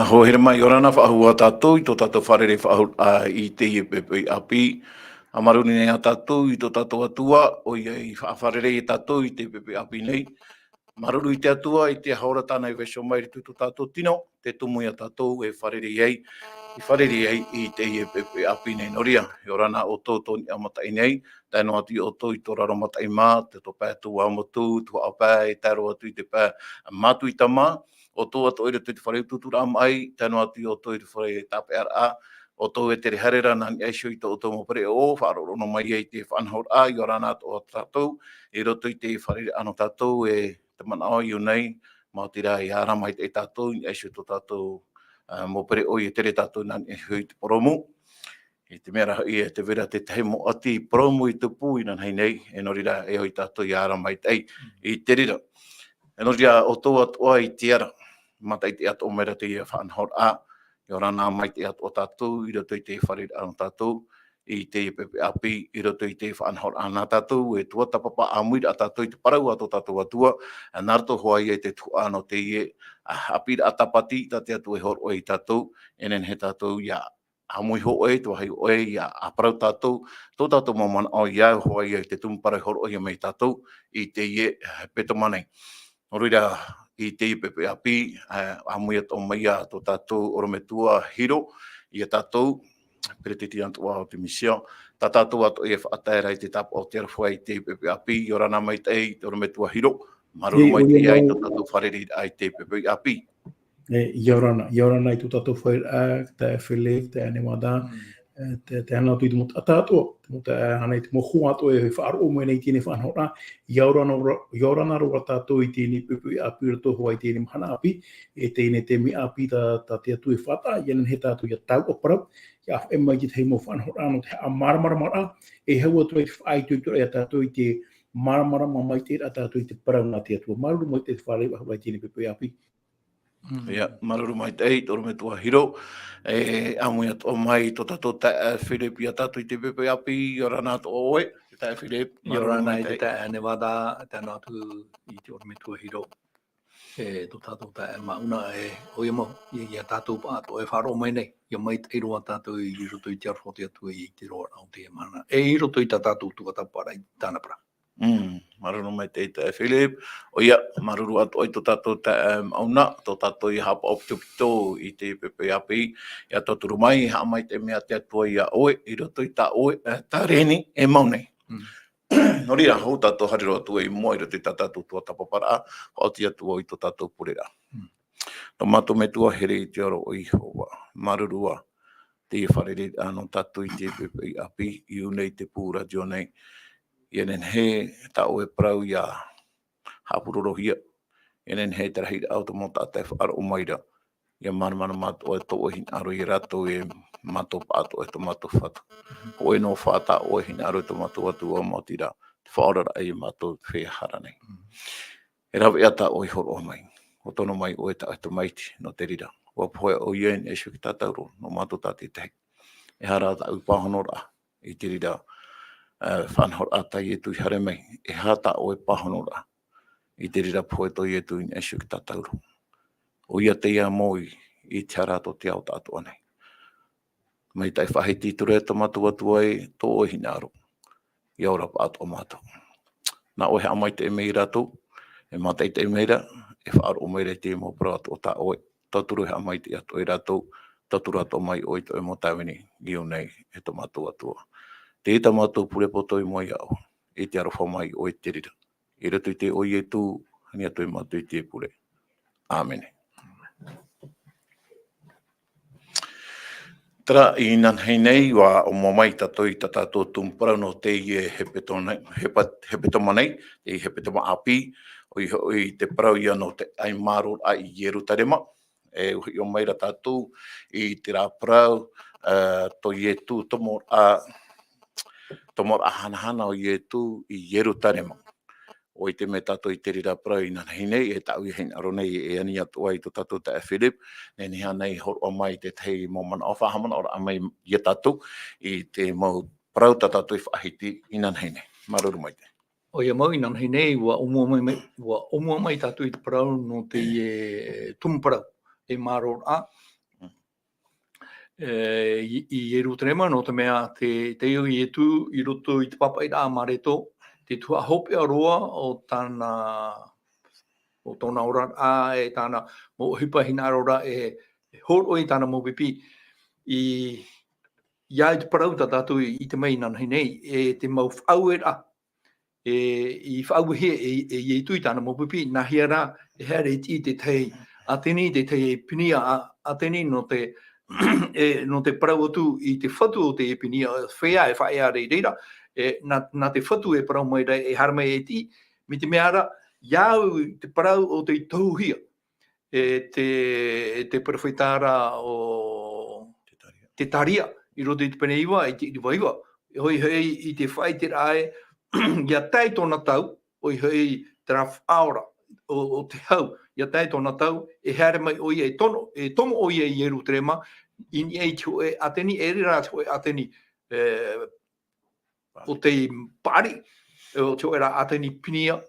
Ho here mai orana whaahua tātou, I tō tātou wharere I te pepe api. Amaruni nei a tātou, I tō tātou atua, o I wharere I tātou I te pepe api nei. Maruru I te atua, I te haora tāna I vesho mai I tū tātou tino, te tumu I a tātou e wharere ei. I wharere ei I te pepe api nei noria. I orana o tō ni amatai nei, tēnō atu o tō I tō raro matai mā, te tō pē tū amotu, tū apē, e tāro atu I te pē mātu I tamā. O tō atu oira te whare tutura mai, tēnō atu o tō I te whare tāpe ara, o tō e te reharera nani eisho I tō o tō mopere o, whaarorono mai ei te whanhor a, I orana o tātou, I roto I te whare ano tātou e te mana o iu nei, mā tira I ara mai te tātou, I eisho tō tātou mopere o I tere tātou nani eisho I te poromu. I te mera I e te vera te tehe mo ati poromu I te pū I nan hei nei, e norira e hoi tātou I ara mai tei, I te rira. E norira o tō atua I te ara, matai te ato o mera te ia whanhor a, I orana mai te ato o tātou, I roto I te whare ano tātou, I te pepe api, I roto I te whanhor ana tātou, e tua tapapa a muira a tātou I te parau ato tātou atua, a nārto hoa I te tuano te ie, a apira a tapati, ta te atu e hor o I tātou, enen he tātou ia a mui ho oe, tu hai oe, ia a parau tātou, tō tātou mamana o ia hoa I te tumpare hor o ia mei tātou, I te ie peto manei. Orira, I te pepe api, a muia tō maia tō tātou orometua hiro, I a tātou, pere te tiantua o te misio, tā tātou ato e whaataera I te tapa o te arafua I te pepe api, I orana mai tei, te orometua hiro, maruru mai te ai tō tātou whareri ai te pepe api. I orana I tō tātou whaera, te Philip, te Anemada, te ana tui te muta atatua, te muta hanei te mohua ato e whaaro o nei tēne whanhora, I aurana roa tātou I tēne pepe api rato hoa I tēne mahana api, e tēne te mi api ta te atu e whata, I anan he tātou I a tau o parau, I a e mai ki te mo whanhora no te a maramara, e hau atu e whai tuitura e tātou I te maramara mai te a tātou I te parau nā te atua, maruru mai te whare wahua I tēne pepe api. Ia, maruru mai tei, toro me tua hiro, amui ato mai tō tātou tae Philip I a tātou I te pepe api, I orana ato oe, tae Philip, I orana I te tae Nevada, tēnā atu I te oro me tua hiro, tō tātou tae mauna e oia mau, I a tātou pa ato e wharo mai nei, I mai te roa tātou I roto I te arwhote atu I te roa o te mana, I roto I tā tātou tuatapara I tāna para. Maruru mai te Philip, o ia, maruru atu ai tō tātou tae mauna, tō tātou I hapa optupito I te pepe api, ia tōturu mai, ha mai te mea te atua I a oe, I roto I tā oe, tā reni e maunei. Norira hou tātou hariro atua I mua I roto I tā tātou tua tapapara, hauti atua I tō tātou purera. Tō mato me tua here I te aro o Ihova, marurua, te wharere ano tātou I te pepe api, I unei te pūra jo nei, Ienen he tau e prau ia hapurorohia. Ienen he terahi auto mo tātai whaaro o maira. Ia mana mato e tō hin aro I rato e mato pato e tō mato whatu. Ko e no whata o hin aro e tō mato atu o motira. Te whaorara e mato whehara nei. E rawe ata o I horo o mai. O tono mai o e ta atu maiti no te rira. Wa poe o ien e shuki tātauro no mato tāti tehi. E hara ata upahonora I te rira. Whanhor ata I tu hare mai, e hata o e pahonora, I te rira poe to I tu in eshu ki tātauru. O ia te ia moi I te harato te au tātua nei. Mai tai whahe tīture e tamatu atua e tō o hinaro, I aura pāto o mātou. Nā o he amai te e mei rato, e mātai te e meira, e whaaro o meira te mo prato o tā oe, tāturu he amai te ato e rato, tāturu ato mai oi to e mo tāwini, I o nei e tamatu atua. Te ita mātou pure poto I moi au, e te arofa mai o e te rira. I rato I te oi e tū, hani atu I mātou I te pure. Āmene. Tara I nan hei nei, wa o mamai tātou I tātou tūmparau no te I e hepetoma nei, te I hepetoma api, o I te parau ia no te aimaro a I Yerutarema, e o maira tātou I te rā parau, to I e tū tomo a hanahana o I e tū I Yerutarema. O I te me tātou I te rira parau I nan hei nei, e tau I hei aro nei e ani atu ai tō tātou tae Philip, ne ni hanei horo o mai te tei momana o whahamana ora a mai I tātou, I te mau parau tātou I whahiti I nan hei nei. Maruru mai te. O ia mau I nan hei nei, wa omua mai tātou I te parau no te tumu parau, e maro a, I Jerutrema no te mea te eo i etu I roto I te papa I rā mareto te tua hope a roa o tōna ora a e tāna mo hipa hina ora e horo I tāna mo pipi I te parauta tātou I te mei nana hinei e te mau whauera I whau he e tui tāna mo pipi nā hia rā e here I te tei a tēni te tei pinia a tēni no te no te parau atu I te whatu o te pinia whea e whaea rei reira nā te whatu e parau mai rei e haramai e ti mi te meara iau te parau o te tauhia te perfeitara o te taria I roto I te peneiwa I te iwaiwa hoi hei I te whai te rae ia tai tōna tau hoi hei te rā whaora o te hau ia tai tōna tau e haere mai o ia e tomo o ia I Jerutrema I ni e tio e ateni e rira tio e ateni o te pari o tio e rā ateni pinia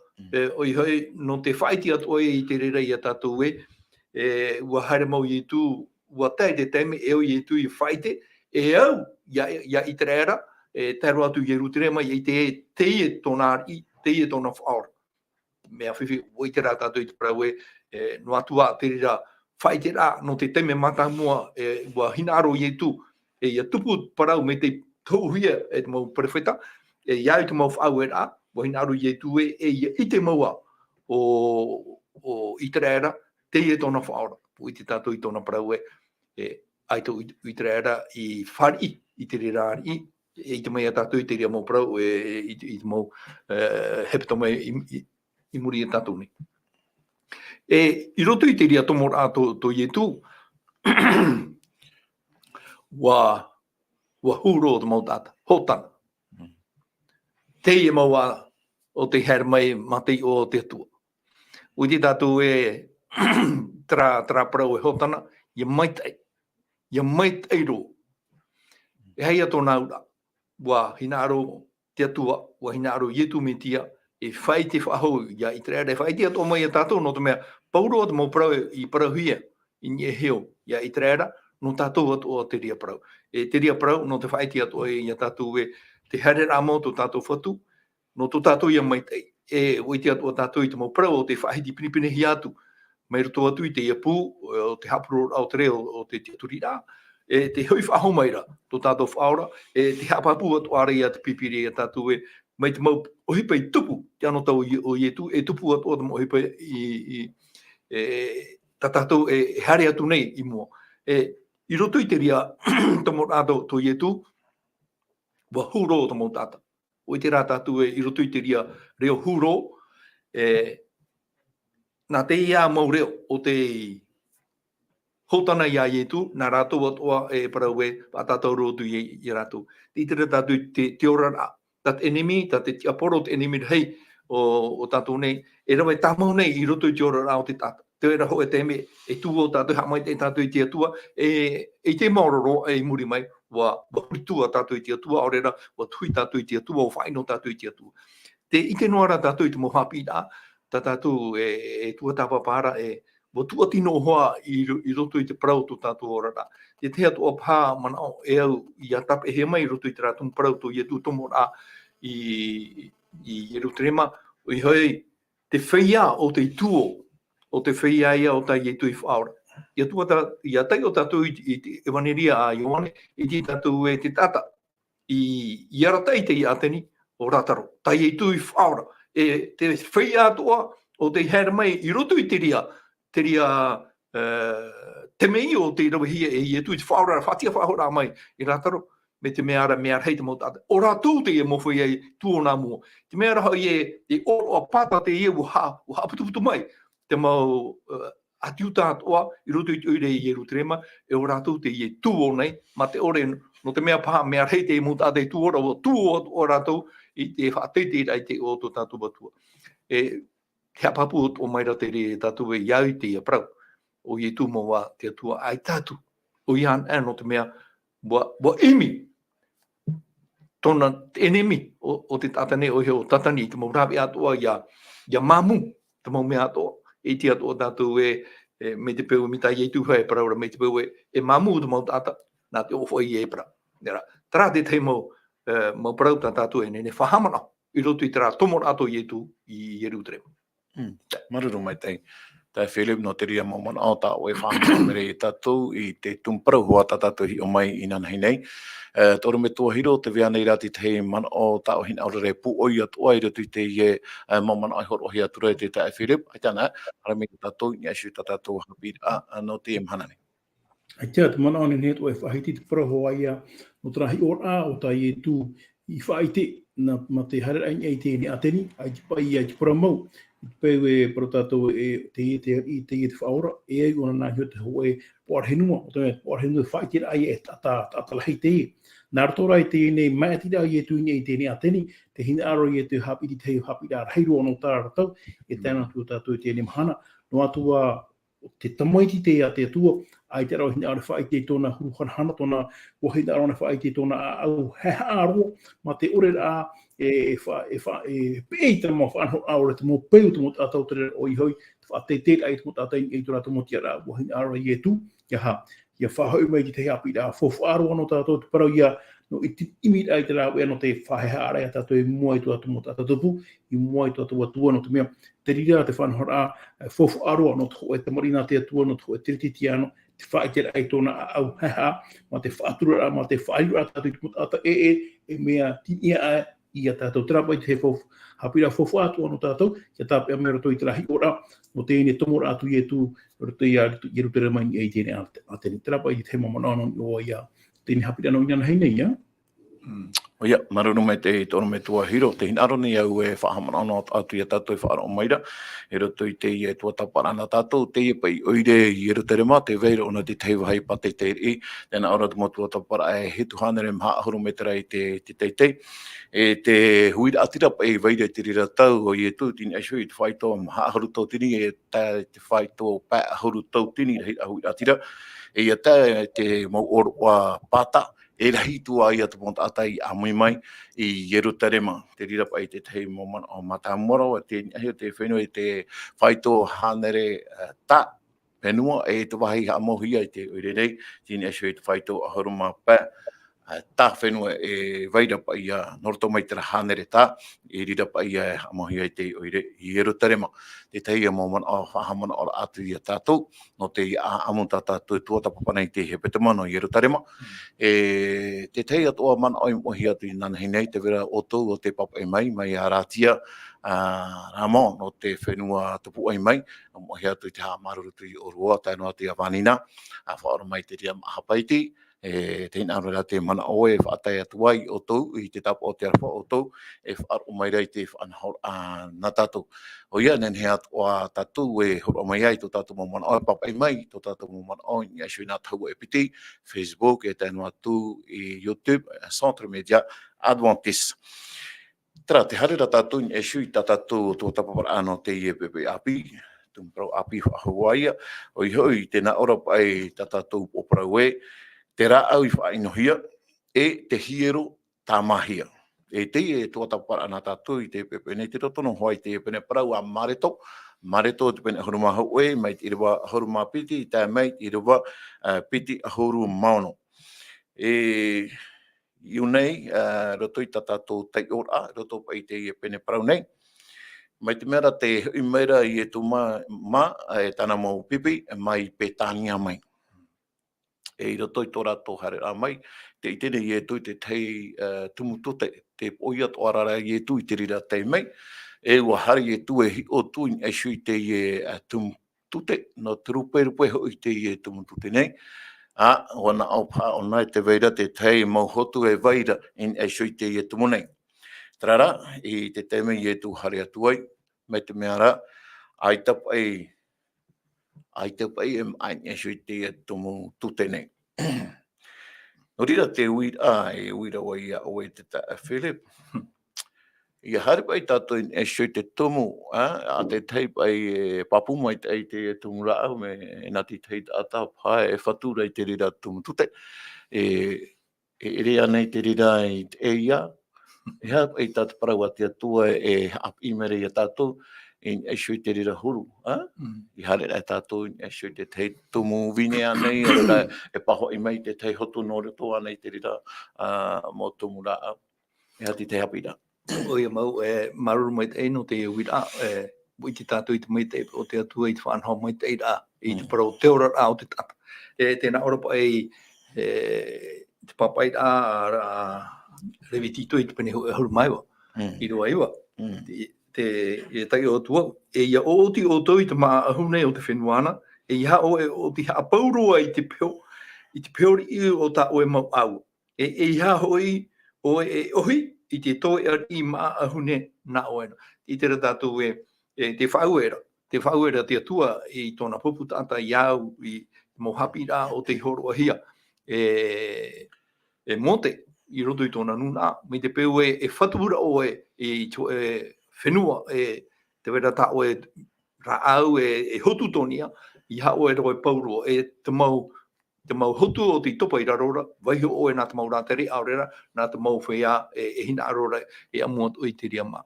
oi hei no te whaiti atu o I te rira I a tātou ua haere mau I tu ua tai te teime e o I tu I whaite e au ia I te rera tero atu Jerutrema I te tōna whaora mea whiwhi o I te rā tātou I te parau no atua te rira whaite rā no te teime mata mua ua hinaro I tu ia tupu parau me te tauhia te mau perfeta iau te mau whau rā ua hinaro I tu ia I te maua o I te rā te tōna whaora o I te tātou I tōna parau ai tō I te rā I whari I te rā I te mea tātou I te ria mau parau I te mau hepeta mai I muri e tātou ni I roto I te ria tomo rā tō ietu wa huro te mau tata hotana te I maua o te her mai matei o te atua o te tātou tra parau hotana ia maitai ro e hei ato nā ura wa hinaro te atua wa hinaro ietu me tia e whai te whahau ia I te rere whai te ato mai a tātou no te mea pauro te mau parau I parauhia I ni e heo ia I te rere no tātou ato o te ria parau te ria parau no te whai te ato ia tātou te here rā mo tō tātou whatu no tō tātou ia maitai oi te ato o tātou I te mau parau o te whai te pinipine hi atu mai roto atu I te iapū o te hapuro au te reo o te turi rā te hui whahau mai rā tō tātou whaora te hapapu atu ara ia te pipiri a tātou mai te mau ohipa I tupu te ano tau o ietu tupu atu o te mau ohipa ta tātou hare atu nei I mua I roto I te ria tomo rātou tō ietu wa huro o tomo tata o te rā tātou I roto I te ria reo huro nā te ia mau reo o te hotana ia ietu nā rātou atua parau pātātou rotu I rātou I te rā tātou te ora rā that enemy that te aporo te enemy hei o tātou nei rawe tāmau nei I roto I te ora rā o te tata te era ho te me tu o tātou hamai te tātou I te atua te maororo muri mai wa huritua tātou I te atua o rera wa tui tātou I te atua o whaino tātou I te atua te ike noa rā tātou I te mohapi rā tātou tua tāpapara wa tua tino hoa I roto I te parau tō tātou ora rā te atua pā manao au I atape he mai roto I te rātung parau tō I tu tomo rā I Jerutrema I hoi te whaia o te tuo o te whaia ia o tai tu I whaora ia tua ia tai o tātou I te evaneria a Ioane I te tātou te tata I aratai te I ateni o rataro tai tu I whaora te whaia atua o te hera mai I roto I te ria te mei o te rawahia tu I whaora whatia whahora mai I rataro me te meara hei te mautata. O rātou te mowhai ai tuo nā mua. Te meara hoi oro a pata te uha putuputu mai. Te mau atiuta atoa I roto I te oire I Jerutrema o rātou te tuo nei, ma te ore no te mea paha mea hei te mautata tuora o tuo o rātou I te whaatete rai te o tō tātou batua. Te hapapu o mai ra te re tātou iau te ia prau. O tu maua te atua ai tātou. O ian no te mea wa imi. Tōna enemi o te tatane o heo tatani te mau rawe atoa ia mamu te mau mea atoa te atoa tātou me te peu mitai tu hai paraura me te peu mamu te mau tata nā te ofo i e pra. Nera, tra te te mo parau tā tātou e nene whahamana, i roto i tera tomo ato i etu i Jerusalem. Maruru mai tei. Tai Philip no te ria momon o ta o e whamana mere i tātou i te tumparau hoa ta tātou hi o mai i nana hinei. Toro me tua hiro te vea nei rati te hei man o ta o hina aurere pu oi atu ai roto i te ie momon ai horo hi atura te Tai Philip. Ai tāna, hara me tātou i asu ta tātou hapir a no te mhanane. Ai tia, te mana ane net o e whahiti te paraho ai a no trahi or a o ta i tū i whaite na ma te hare ai ai te ni ateni, ai te pai ai te paramau. I te pēu e para tātou e te te whaora, e ai ona nā hio te ho e poarhenua, o te mea poarhenua whaite ai e tatalahi te e. Nā ratora i te nei mai atira i e tū i te ni ateni, te hina aro i e te hapiti te hapiti a reiroa no tā ratau, e tēnā tū tātou te ni mahana, no atua te tamaiti te a te atua, ai te rau hina aure whaite tōna huruhanahana, tōna wahina aure whaite tōna au heha aro, ma te ore a e pei te mo whanho aure, te mo peu te mo tātou tere o i hoi, te whaate te ai te mo tātou i tōna te mo tia rā, wahina aure i e tū, ia whahau mai ki te hapi rā, whofu aro ano tātou te parau ia, no i te imi ai te rā, no te whaheha arai a tātou i mua i tō mo tātou tupu, i mua i tō atua no te mea, te rira te whanho rā, whofu aro ano te hoe te marina te atua, no te hoe tirititi ano, te whaitera ai tōna au heha, ma te whaatura rā, ma te whairua tātou i te mutata e mea tinia ai i a tātou terapai te whofu, hapira whofu atu ano tātou, kia tāpea mea roto i te rahi ora, mo te ene tomo rātu i e tū, roto i a Jerusalem mai i tēne ateni terapai i te mamanano o ia, tēne hapira no inana hei nei, ia? O ia, marunu mai te tono me tua hiro, te hinaro ni au e whahamana ana atu i a tātou i whaara o maira, e roto i te i e tua taparana tātou, te i pai oire i Jerusalema, te veira ona te teiwa hei pate te i, tēnā ora te mo tua tapara e hitu hanere mha ahuru me tera i te teitei, e te huira atira pai veira te rira tau o i e tū tini asu i te whaito mha ahuru tau tini, e te whaito pā ahuru tau tini i huira atira, e ia te mau oroa pata, e rahi tua ia te monta atai a mai i Jerusalema, te rira pai te tei momana o Matamoro, te te whenua i te whaito hanere ta, whenua e te wahi ha mohia i te oirerei, tini asu i te whaito a horuma pā, tā whenua e veira pai a Norto mai tera hanere tā, e rira pai a amohia i te oire i Jerusalema. Te tei a momana o whahamana o atu i a tātou, no te a amunta tātou tuata papanei te hepetamano i Jerusalema. E te tei atoa mana o mohi atu i nanahei nei, te vera o tau o te papa e mai a rātia, ramo no te whenua tupu ai mai, o mohi atu i te hāmarurutu i Orua, taino atu i a Vanina, a whaora mai te ria mahapaiti, te ina ora te mana o e whaatai atu ai o tau, i te tapa o te arwha o tau, e whaaro mai rei te whanahor a nā tātou. O ia, nen he atu a tātou e horo mai ai, tō tātou mamana o e papai mai, tō tātou mamana o i asu i nā tau e piti, Facebook, e tēnu atu i YouTube, Centre Media Adventist. Tera, te harera tātou i asu i tā tātou tō tapapara ano te i e pepe api, tūmparau api whahuaia, o i hoi, tēnā ora pai tā tātou o parau e, te rā au i whainohia, e te hiero tā mahia. E te e tua tapara ana tātou i te pepe nei te rotono hoai te pene parau a Mareto te pene ahuruma hau e, mai te iriwa ahuruma piti, i tā mai te iriwa piti ahuru maono. E iu nei, roto i tā tātou tei ora, roto pa i te pene parau nei, mai te mera te hui meira i e tu ma e tāna mau pipi, mai pe tānia mai. E i roto i tō rātou hare rā mai, te itene i e tui te tei tumutute, te oiat o arara i e tui te rira tei mai, e ua hari e tu e hi o tui e sui te i e tumutute, no te rupe hoi te i e tumutute nei, wana au pā o nai te veira te tei mau hotu e veira in e sui te i e tumu nei. Trara, i te teme i e tu hare atu ai, me te mea rā, ai tapai e mai e sui te i e tumu tute nei. No rira te uira, e uira o ia o e te ta Philip. Ia hari pai tātou e sui te tumu, a te tei pai e papu mai te tumu rao, me e nati tei ata pai e whatura i te rira tumu tute. E rea nei te rira i te ia, e hari pai tātou parau ati atua e api mere i a tātou, in eshui te rira huru, I hare rai tātou in eshui te te tumu vine anei, o rai e paho I mai te te hotu nore tō anei te rira mō tumu raa, e hati te hapi rā. O ia mau, maruru mai te no te wira, i te tātou I te mai te o te atua I te whanau mai te rā, I te parau te ora rā o te tata. Tēnā orapa te papai rā rewi tito I te pene huru maiwa, I roa iwa. Te tai o tua, ia o ti o tau I te maa ahune o te whenuana, ia o ti haapaurua I te peo ri o ta o mau au. Ia hoi o ohi, I te toi I maa ahune na oena. I te tātou te whauera. Te whauera te atua I tōna pupu tata iau I mohapi rā o te horo ahia. Mote I roto I tōna nuna. Me te peu whatuura o whenua te wera ta o ra au hotu tonia. I hao roi pauro te mau hotu o te topa I rarora, vai o nā te mau rātere aurera, nā te mau whea hina arora amua o I te ria mā.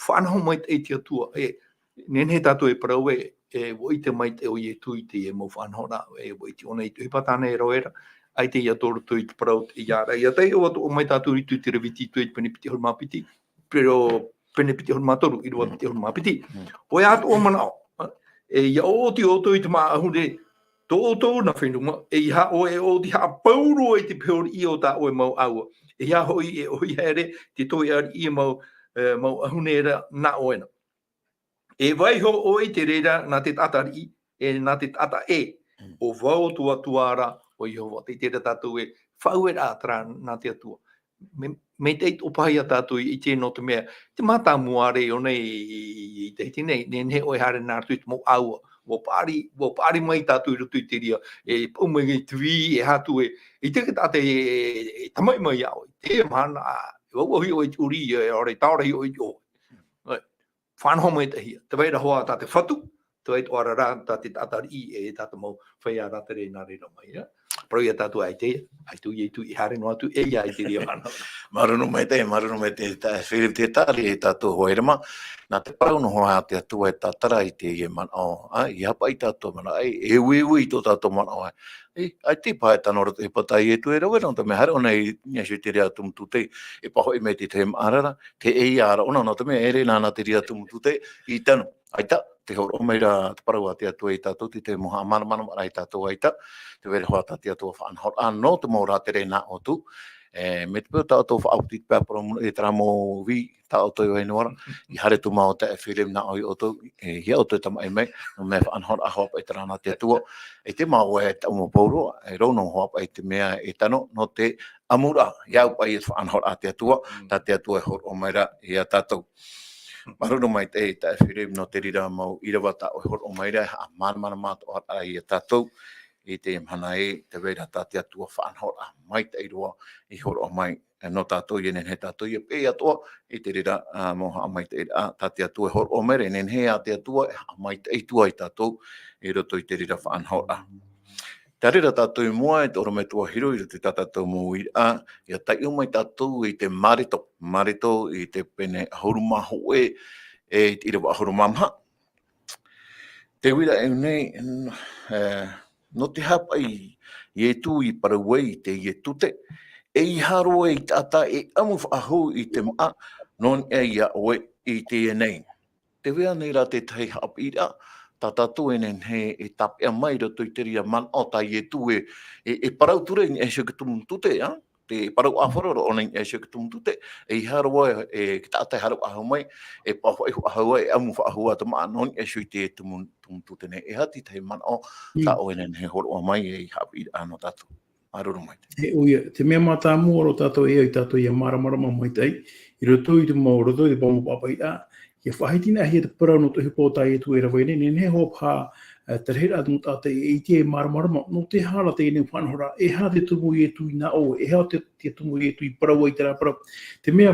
Whanau mai te atua, nene tātou parau o I te mai te o I tui te mau whanau rā, o I te ona I te hipatane roera, ai te ia tōru tui te parau te iara. Ia tei o mai tātou I tui te rewiti tui te pene piti hurumā piti, pero pene piti hurumā toru, I rua piti hurumā piti. O atu o manao, ia o ti o tui te maa ahune, tō na whenua, ia o ti haa pauro te peori I o tā o mau aua. Ia hoi here, te toi ari I mau ahunera na oena. Vai ho te reira nā te tatari, nā te tata o vau tuara o Ihowa, te tera tātou whauera atra nā te atua. Me te opaia tātou I te no te mea, te mata muare o nei, te nei, ne oi hare nā tui te mau aua. Wo pari mai tātou I roto I te ria, paumai tui, hatu I te tate tamai mai au, te mana, wahi o uri, ore taurei o I o. Whanau mai te hia, te weira hoa tā te whatu, te weit ora rā tā te tatari tātou mau whaia rātere nā reira mai. Pro ia tātou ai te, ai tu I hare no atu ai te ria mana. Marunu mai te, whiri te tari tātou hoerema, nā te parau no hoa te atua tātara I te man o, I hapa I tātou mana, ui tō tātou mana o, ai te pae tanora te patai tu rau te me hare ona I niasu te rea tumutute, paho I me te marara, te ara, ona no te me ere nāna te rea tumutute, I tanu, aita, te horo meira te parau te atua I tātou, te moha mana I tātou aita, te wera hoa te atua whanhor, no te mō rātere nā o tu, me te pēo tātou whaauti te pēpura tera mō vi tātou I nuara, I hare tu mao te whirem nā oi o tu, hia o tu tamai mei, no me whanhor a hoapa tera nā te atua, te mao te umo pauro, rono hoapa te mea tano, no te amura, iau pai whanhor a te atua, tā te atua hor o meira hia tātou. Maruru mai te whirem no te rira mau irawata o hor o meira, a mana mātu a hia tātou, I te mana te weira tā te atua whanhor a mai te irua I hor o mai no tātou I nenhe tātou I pē atua I te rira moha a mai te ira tā te atua hor o mere nenhe a te atua a mai te itua I tātou I roto I te rira whanhor a. Tā rira tātou I mua te oro me tua hiro I te tātou mō ira ia tai o mai tātou I te marito I te pene horumaho I te ira wa horumamha. Te wira nei no te hapai I tu I parawei te I tute, I haro I tata amu whaahu I te maa, non ia oe I te nei. Te wea nei rā te tei hapira, tā tātou nenhe tapea mai rato I te ria man o tā tu parau ture I shakatum tute, te parau awharoro o nei shakatum tute, haro ki tātai haro ahu mai, paho ahu amu whaahu a te maa, non shui te tumun tute nei, hati te man o tā o nenhe horo o mai hapira ano tātou. Aruru mai. Te mea mata mua o tātou I tātou I maramarama mai tei, I roto I te mau roto I te pamu papai ia whahitina hia te parau no tuhi pōtai tu era wene, ne hop ha te rehera atu tātou I te maramarama, no te hala te ene whanhora, ha te tumu I tu I nā o, ha te tumu I tu I parau I te rā parau. Te mea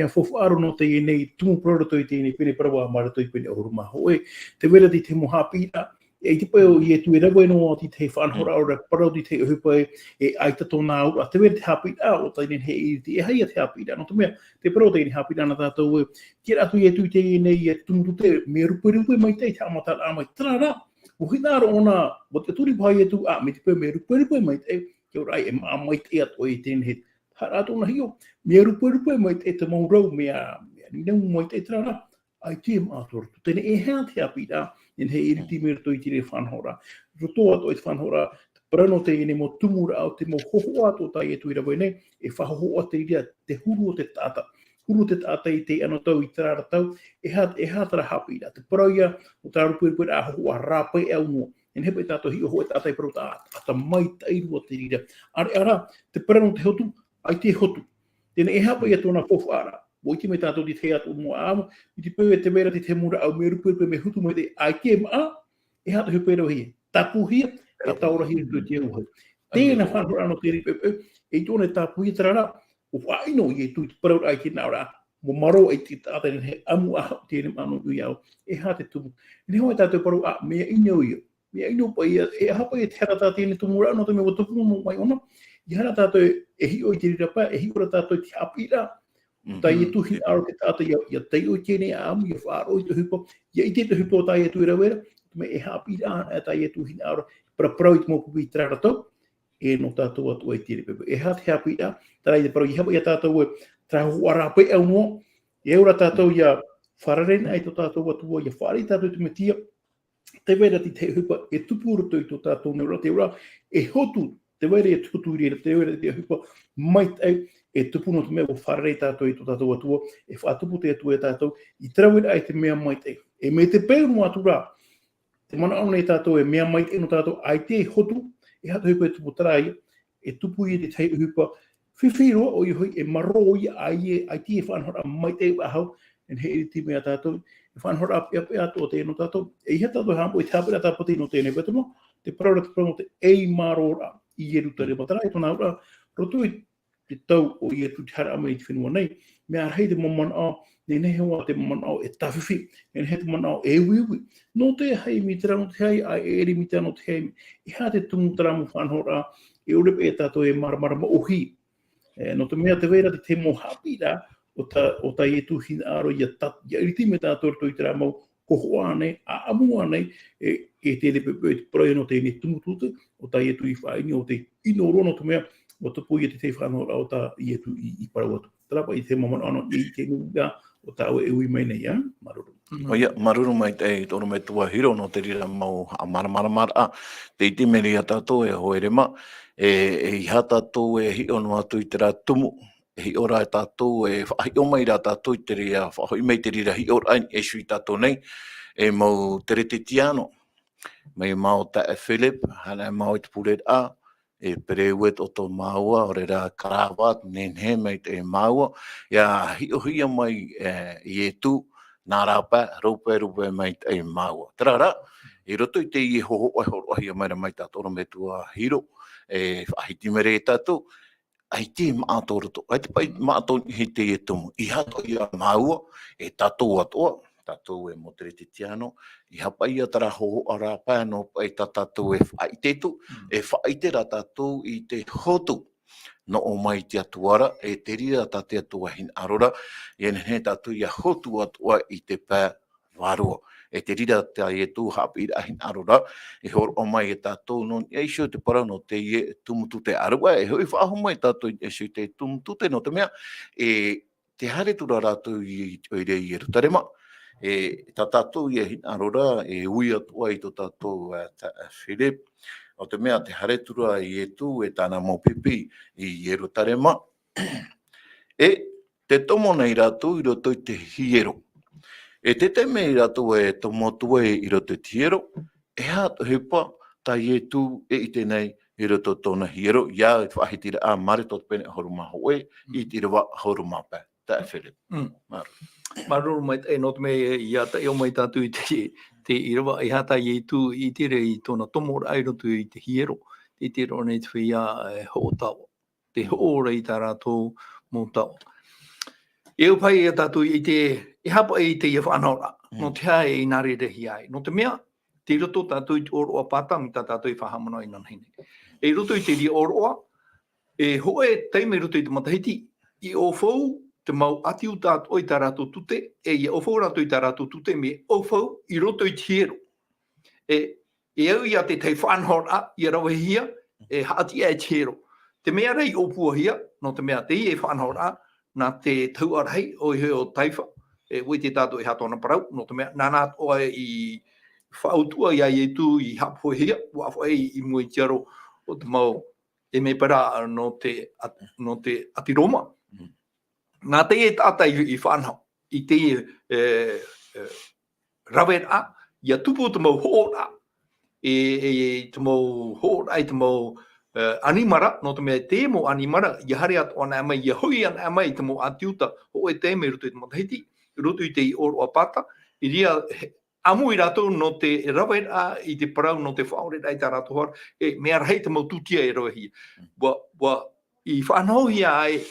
whawharo no te ene tumu parau to I te ene pene parau a marato I pene ahuruma hoe, te wera te moha pira, e te peo i e tu e rawa no o ti te whanhora o ra parau ti te uhupa e aita tōna au a te wera te hapi a o tainen he i te e hai a te hapi a no te mea te parau te hapi a na tātou e ki atu i e tu te i nei e tumutu te me rupu mai te amata a mai trara o hina aro ona o te turi pai e tu a me te peo me rupu mai te ke orai e maa mai te ato e tēn he harato na hio me rupu mai te maurau mea ninau mai te trara ai te mātor tēne e hea te hapi a in he iriti me rato i tire whanhora. Roto ato i te whanhora, parano te ine mo tumura au te mo hoho ato tai e tuira wene, e whahoho ate i te huru o te tata. Huru o te tata i te ano tau i tara tau, e hātara hapi ira. Te parauia o tā rupu a hoho a rāpai au mua. En hepe tātou hi oho e tata i parau ata mai tairu o te rira. Ara, te parano te hotu, ai te hotu. Tēne e hapa i tōna fofu ara. Boiti me tātou di te atu mua amo, i te pēu e te mera te mura au me rupu me hutu mai te ai te maa, e hata hupero hia. Tapu hia, e taura hia tu te uha. Tēnā whanhora anō te ripepe, e tōne tapu hia tarara, o whaino i e tu te parau ai te naura, mo maro e te tātai he amu a tēne mano ui au, e hata tumu. Ne hoa tātou parau a, mea ino ia. Mea ino pa ia, e hapa e te hara tā tēne tumura anō te me watupu mo mai ona, i hara tātou e hi o i te rirapa, e hi ora tātou te hapira, tai e tuhi aro ke tata ia tai o tēne a amu, ia whaaro i te hupo, ia i te hupo tai e tuira wera, me e hapi rāna tai e tuhi aro, parau i te moku i trara tau, e no tātou atu e tere pepe. E hati hapi rā, tarai te parau i hapa ia tātou e trahu arape au no, e ora tātou ia whararena ai tō tātou atua, ia whaari tātou te metia, te wera ti te hupa, e tupuru tui tō tātou neura, te ora, e hotu, te wera e tutu rira, te wera te hupa, mai tai, e tupuno te mea o wharerei tātou i tō tātou atua, e whaatupu te atua e tātou, i trawera ai te mea mai te. E me te pēru no atu rā, te mana au nei tātou e mea mai te no tātou, ai te hotu, e hata hupa e tupu tarai, e tupu i te tei hupa, whiwhiroa o i hoi e maroi ai te e whanhora mai te ahau, en he iri mea tātou, e whanhora api api ato o te no tātou, e ia tātou hampo i tāpira tāpati no tēnei wetamo, te paraura te paramo te ei marora i e rutare matarai, tōna ura, roto i te tau o i e tu te hara amai te whenua nei, mea arhei te mamana au, nei hewa te mamana au e tawhiwhi, en he te mamana au e wiwi. No te hei mi te rano te hei, a e eri mi te rano te hei, i hea te tumu taramu whanhora, e urepe e tātou e maramara ma ohi. No te mea te vera te mo hapi rā, o ta i e tuhina aro, ia iriti me tātou rato i te rāmau, koho ane, a amu ane, e te lepepe e te paroi no te ine tumutute, o ta i e tu i whaini, o te ino rono te mea, o te pui e te whanhora o ta i e tu i parau atu. Tarapa i te mamana ano i te nunga o ta au e ui mai nei, maruru. O ia, maruru mai te toro me tua hiro no te rira mau a mara, te iti meri a tātou e hoerema, e i ha tātou e hi ono atu i te rā tumu, e hi ora e tātou e whahi o mai rā tātou i te rira, whahoi mai te rira hi ora e shui tātou nei, e mau tere te tiano, mai mau ta e Philip, hana e mau i te puret a, e perewet o tō maua, o re rā karawat, nenhe mai te maua, ia hi o hia mai i e tū, nā rāpa, rupe mai te maua. Tērā, i roto i te i hoho ohi mai mai tātoro me tua hiro, e whahiti mere e tātou, ai te mātou roto, ai te pai mātou hi te e tumu, i hato i a maua, e tātou atoa, tātou e motere te tiano, i hapa ia tara hoho a rāpa no pai tātou e whaitetu, e whaite rā tātou i te hotu, no o mai te atuara, e te rira tā te atua hin arora, e he tātou i a hotu atua i te pā warua. E te rira tā i e tū hapi i hin arora, e hor o mai e tātou no i eisio te para no te i e tumutu te arua, e hoi whaahu mai tātou i eisio te tumutu te no te mea, e te hare tura rātou i oire i e rutarema, e tā tātou i e hin arora, e ui atua i tō tātou Philip, o te mea te haretura i e tū e tāna mōpipi i Yerutarema. E te tomo nei rātou i roto i te hiero. E te mei rātou e tomo tue i roto i te hiero, e hātu hepa tā i e tū e i tenei i roto tōna hiero, ia i whahitira a mare tō pene horuma hoe, i te rewa horuma pē. Tā e Philip. Maruru mai e not me ia ta o mai tātou i te irawa i hata i tū i tere i tōna tomora ai roto i te hiero, i te ro nei te whia ho tau, te ho rei tā rātou mō tau. E upai e tātou i te, e hapa i te i whanora, no te hae i nare rehi ai. No te mea, te roto tātou i oroa pata, mi tātou i whahamana i nanhine. E roto i te ri oroa, e hoe teime roto i te matahiti, i o fau te mau atiu tātou i tā rātou tute, e i o fau rātou i tā rātou tute, me o fau i roto i te hero. E au ia te tei whanhora, i rawa hia, e haati e te hero. Te mea rei o pua hia, no te mea te i e whanhora, nā te tauarhei o i heo o taiwha, e wei te tātou i hatona parau, no te mea nānāt oa i whautua ia i tu i hapo hia, wafo i mui tiaro o te mau e me para no te atiroma. Nā te e tātai i whanau, i te rawera, ia tupu te mau hōra, e te mau hōra, e te mau animara, no te mea te mo animara, i hare atu ana amai, i hui ana amai te mo atiuta, o e te me rutu i te matahiti, rutu i te i oro apata, i ria amu i rato no te rawera, i te parau no te whaorera i tā rato hora, e mea rahei te mau tutia e roa hia. I whanau hia ai,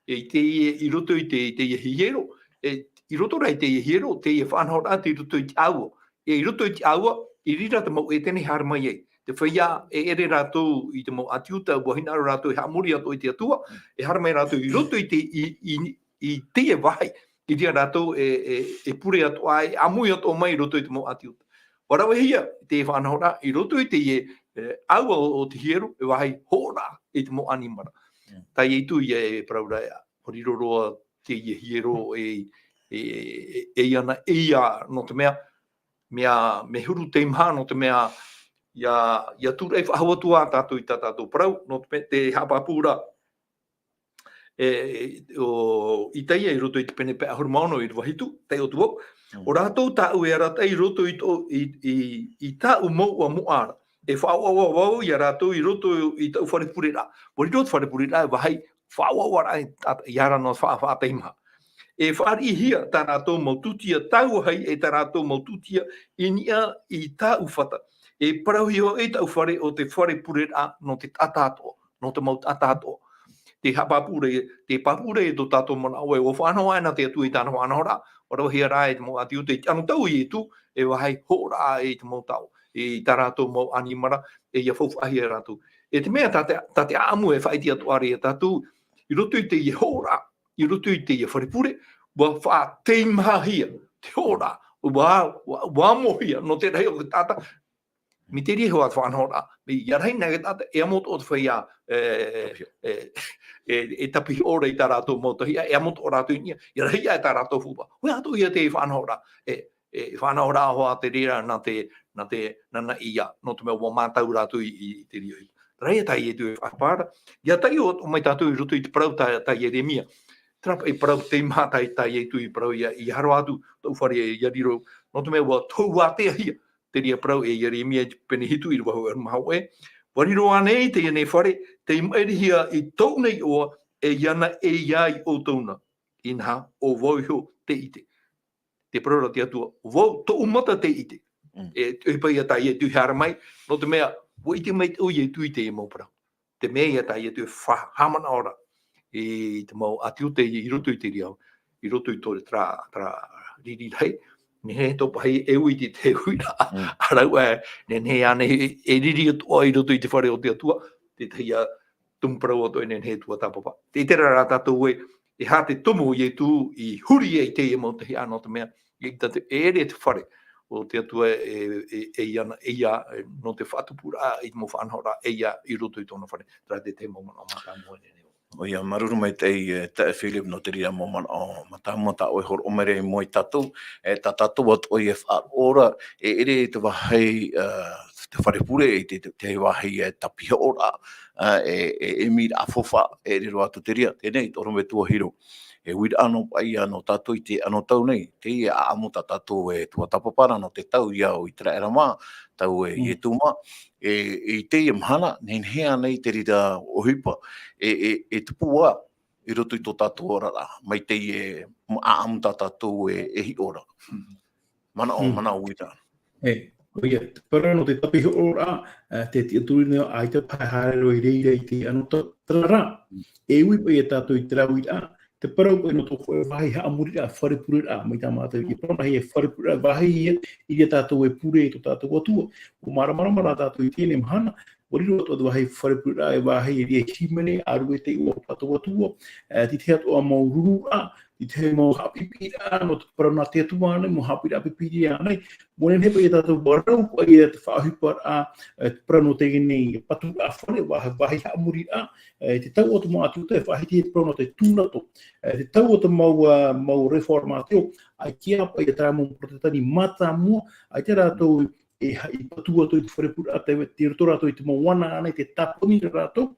i roto i te hiero, i roto rai te hiero, te whanau rā te roto i te aua. I roto i te aua, i rira te mau e tene hara mai ei. Te whaia e ere rātou i te mau atiuta, wahina rātou i hamuri ato i te atua, e hara mai rātou i roto i te e wahai, i ria rātou e pure ato ai, amui ato mai i roto i te mau atiuta. Warawa hia, te whanau rā, i roto i te aua o te hiero, e wahai hōrā i te mau animara. Tai e tu e praura horiroroa te hiero e ana ia no te mea me huru te imha no te mea ia tura e whahawatua tātou i tātou parau no te hapapura i teia i roto i te pene pēa hormono i wahitu, te o tuau. O rātou tāu e rata i roto i tāu maua muara. E whauawawau i rātou i roto i tāu wharepurera. Wari roto wharepurera e wahai whauawara i ara no whaateimaha. E whari hia tā rātou maututia tāu hai e tā rātou maututia i nia i tāu whata. E parauhio e tāu whare o te wharepurera no te tātātoa, no te mau tātātoa. Te hapapure, te papure e tō tātou mana oe, o whanau aina te atu i tāna whanau rā, o rau hea rā e te mau ati o te anu tau i e tu, e wahai hōrā e te mau tau, e tā rātou mau animara, e ia whauwhahi e rātou. E te mea tate aamu e whaiti atu are e tātou, i roto i te i hōrā, i roto i te i wharepure, wa wha teimahia, te hōrā, wa mohia, no te rei o te tāta, mi te rie hoa whanau rā, mi ia rei nage tāta, e amot o te whaia, e tapi ora i tā rātou motohia, e amot o rātou inia, i rei e tā rātou fupa. Hui atu ia te whanau rā, e whanau rā hoa te rira na te nana ia, no te mea wa mātau rātou i te rio. Rei e tai e tu e whapara, ia tai o mai tātou i roto i te parau tai Jeremia. Trapa i parau te mātai tai e tu i parau i haro atu, tau whare e iariro, no te mea wa tau wātea hia. Te ria parau e Jeremia pene hitu i rua hau mahau e. Wariro anei te ene whare, te imairihia i tau nei oa e iana e iai o tauna. Inha o wauho te ite. Te parora te atua, wau to umata te ite. E pai a tai e tu hara mai, no te mea, wai te mei ui e tu i te e mau parau. Te mea a tai e tu hamana ora. E te mau atiu te i roto i te riau. I roto i tore tra riri rei. Me he topa hei e ui te hui rā. Arau ne ane e riri atua i roto i te whare o te atua. Te teia tumparau ato e ne he tua tāpapa. Te tera rā tātou e hā te tomo i e tū i huri e te e mau te hea no te mea. I te ere te whare o te atua e ia no te whatupura i te mo whanau rā e ia i roto i tōna whare. Tra te mo mana o mata mua ne. O ia maruru mai te Philip no te ria momana o matamata o hor omere mo i tatou e ta tatou at o ora e ere te wahai te wharepure e te wahai e tapia ora e mira afofa e riro atu te ria tenei toro me tua hiro e wira ano pai ano tatou i te ano tau nei te ia amuta tatou e tua tapapara no te tau ia o i tera era mā tau e tuma e te ia mhana nenhea nei te rira o hipa e tupua i roto i tō tātou ora rā mai te e amuta tatou e hi ora mana o wira Oia, te para no te tapiho ora, te turi neo ai te pai hare roi reira i te ano tara. E ui pai e tātou i te rau i rā, te parau ko no to vai ha amuri a fare pure a mai ta mata i prona he fare pure vai i ta to e pure to ta to tu o mara ta to i tine mahana ori ro to vai fare pure a vai i himene aru te o ta to tu ti te o mo ruru a i te mo happy pira no te prona te tu ana mo happy a pira ana mo ne pe ta to borau ko i te fa hi par a prona te ni patu a fare vai ha amuri a te tau o te mo atu te fa hi te prona te tuna to te tau o te mau reforma teo, ai kia pa i tā mō protetani mata mua, ai te rātou i patua to i te wharepura, te rotora to i te moana ana, te taponi rātou,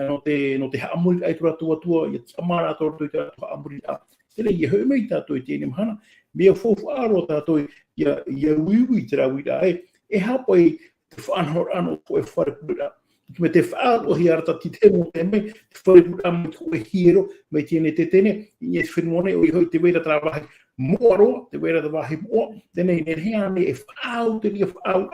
no te haamuri ai te rātou atua, i te ama rātou to i te rātou haamuri a. Tere i hau mei tātou i tēne mahana, mea fofu aro tātou i uiwi te rāwira e hapa i te whanhor ano ko e wharepura. Me te whaatohi arata ti te mo te mei, te wharepura mo te koe hiro, me tēne te tēne, i e whenmone o i hoi te weira trawahi moaro, te weira trawahi moa, tēnei ne rea ne e whaau te ria whaau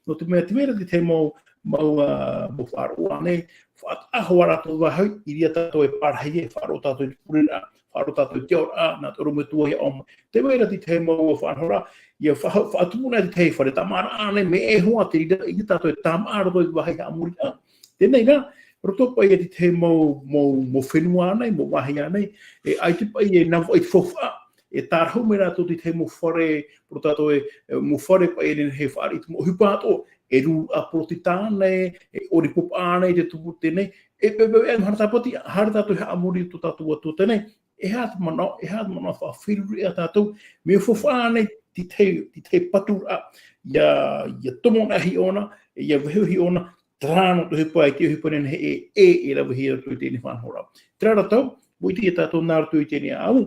no te mea te weira te te mo wharoa ne, whaataho arato wahau, i ria tātou e parahie, wharo tātou i purera, wharo tātou i te ora, nā te rumetua i oma. Te weira ti te mo whanhora, ia whaatuna te te whare tamara ane, me e hoa te rida, i tātou e tamara toi wahi a muri a. Tēnei nā, roto pai e te mo whenua nei, mo wahi anei, e ai te pai e nawa i whawha, e tārhau me rātou te mo whare, pro tātou e mo whare pai e he whare, i te mo hupato, e ru a protitāne, e ori popāne, te tupu tēnei, e hana tāpati, hara tātou he amuri to tātou atu tēnei, e hāt mana whawhiru a tātou, me whawhane ti te patura, ia tomona hi ona, ia wehu hi ona, trāno to hipa ai te hipa nene e rawa hira tui tēne whanhora. Trāra tau, moi te tātou nāra tui tēne au,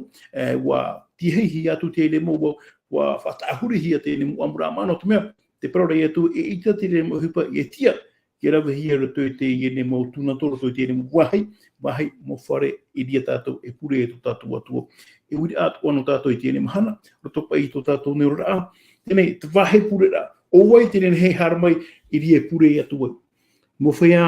wa tihehi atu tēne mo wa whatahuri hia tēne mo amura mano te mea, te parora i atu e ita tēne mo hipa i e tia, ki rawa hira tui tēne mo tūnatoro tui tēne mo wahi mo whare i ria tātou e pure e to tātou atua. E wiri atu ano tātou i tēne mahana, roto pai to tātou neura a, tēne te wahe pure ra, o wai tēne hei haramai i ria pure i atua. Mo whea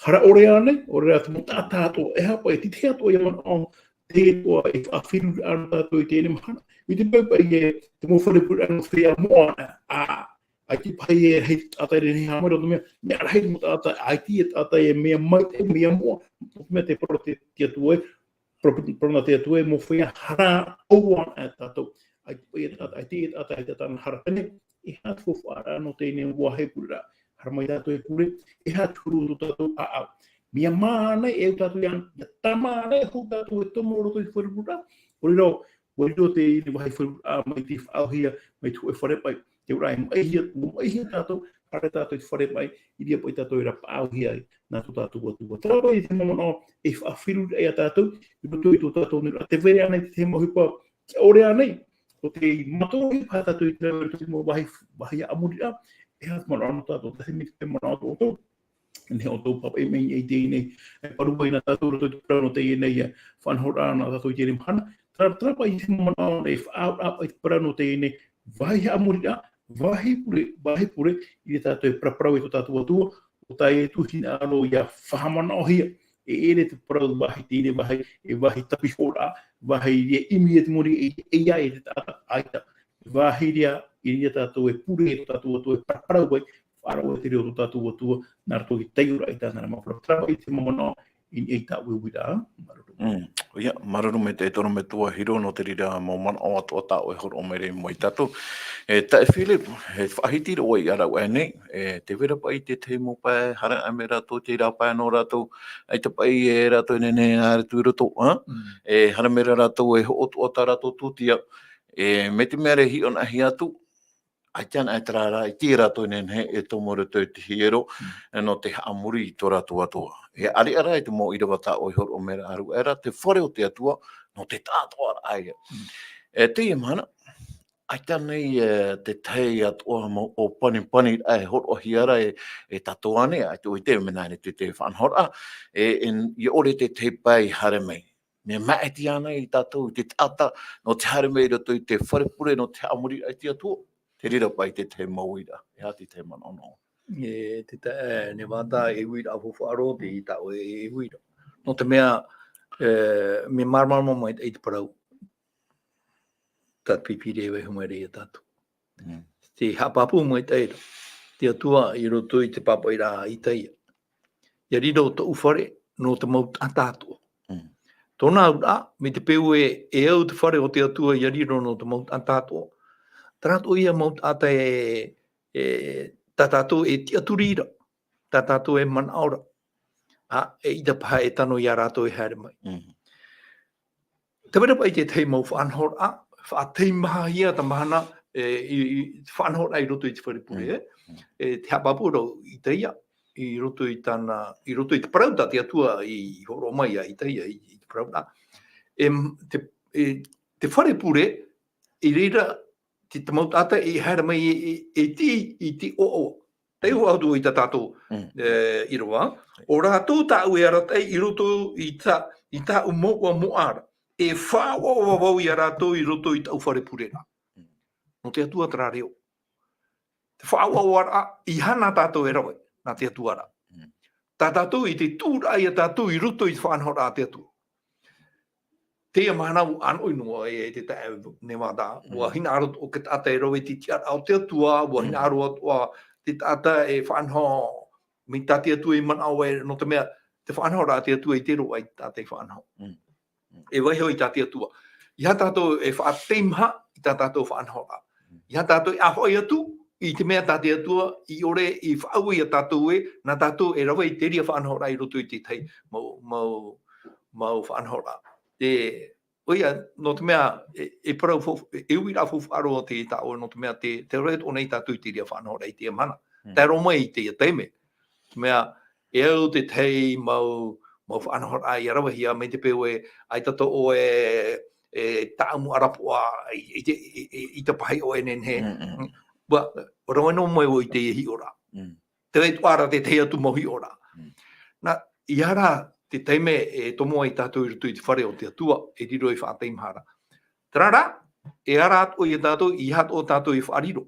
hara ore ane, ore atu mo tātātou, e hapa e tite ato i amana o te toa e whawhiru anu tātou i tēne mahana. I te paupa i e te mo wharepura anu whea moana, ai te pai e hei tātai rene hamara o mea, mea rahei mo tātai, ai ti e tātai e mea maite, mea moa, mea te poro te atua e, prona te atua e mo whea hara ouana e tātou. Ai te pai e tātai, ai te e tātai, ai te tāna hara tene, e hatu whara anu tēne wahe pura. Haramai tātou e pure, e hāturu to tātou a. Mia māne e u tātou ian, ia tamāne e hou tātou e tomo roto i wharepura. Oriro te ini wahi wharepura, mai te whaohia, mai tu e wharepai. Te urai, maihia tātou, hare tātou i wharepai, i ria pai tātou i rapa auhia nā tō tātou atua. Tātou i te mamano e whawhiru e a tātou, i roto i tō tātou nira. Te vere anei te mohipa, ki ore anei, o te mato i pā tātou i te wahi a amuri a, e hatu mana anu tātou, te mi te mana atu o tō. Ne o tō papa e mei e tēnei, e parupai nā tātou roto i prano tēnei, whanhora nā tātou i tēnei mahana. Trapa i te mana anu e whaau i te prano tēnei, wahi amuri a, wahi pure, i te tātou e praparau i tō tātou atua, o tai e tuhina ano ia whahamana o hia, e ere te parau wahi tēnei, wahi tapi hora, wahi ria imi e te mori e ia e te tāta aita, wahi ria i ria tātou e pure e tō tātou atua e praparau wai, whārau e te reo tō tātou atua, nā rato i teiura i tāna mawhara. Trapa i te mamana i e tā uewira. Ia, mararu me te toro me tua hiro no te rira mo mana o atua tā o e horo o mere mo i tātou. Ta e Philip, he whahiti ro i arau e nei, te vera pai te te mo pai, hara a me rato, te rā pai no rato, ai te pai e rato e nene a rato i roto, hara me rato e ho o tā rato tūtia, me te mea re hi on ahi atu, ai tēnā e trāra, i tī rato nene e tō mora tau te hiero, no te haamuri i tō rato atua. E ari ara e te mō ira wata o i horo o mera aru era, te whare o te atua, no te tātoa aia. Te i mana, ai tēnei te tei atua o pani ai horo o hiara e tatoane, ai te oite mena ne te whanhora, i ore te te pai hare mei. Me maeti ana i tātou, te tata, no te hare mei rato i te wharepure, no te haamuri ai te atua. Te rira pai te te mauira, e hati te manono. Te ne wata e wira a whawharo te i tau e wira. No te mea, me marmar moment eat pro tat pipire we humere tatu te hapapu mo te te tua I roto I te papa ira I te ia rido to ufare no te mau atatu tona ura me te peu e au te whare o te atua ia rido no te mau atatu trato ia mau ata tatato e tia turira tatato e man aura e ida pa e tano ia rato e haere mai te wera pai te tei mau whanhor wha tei maha hia ta mahana whanhor ai roto I te wharepure te hapapuro I te ia I roto I tana I roto I te parauta te atua I horo mai I te ia I te parauta te wharepure I reira te tamautata I haere mai I ti o te ua atu I ta tato I roa o rātou ta ue aratai I roto I ta umoa moara e whawa wau I rātou I roto I tau wharepure no te atua tra reo te whawa wara I hana tātou e rawe na te atua ra tā tātou I te tūra I a tātou I roto I te whanhora te atua te mana u ano inua te tae ne wada wa hina aro o ke tata e rawe ti tia au te atua wa hina aro atua te tata e whanho mi tati atua I man au e no te mea te whanhora te atua I te roa I tata e whanho e waiho I tati atua ia tātou e whaateimha I tātou whanhora ia tātou e ahoi atu I te mea tati atua I ore I whaau I a tātou e na tātou e rawe I te ria whanhora I roto I te tei mau whanhora te oia no te mea e parau e uira whawharo o te tau no te mea te ret o nei tātou I te ria whanhora I te mana te roma I te teime te mea e au te tei mau whanhora I arawahia me te peo e ai tato o tāmu arapua I te pahi o enenhe wa rawa no mai o I te hi ora te rei tuara te te atu mohi ora na iara te teime e tomo ai tātou I rutu I te whare o te atua e riro I whaateimhara trara e ara atu I tātou I hat o tātou I whaariro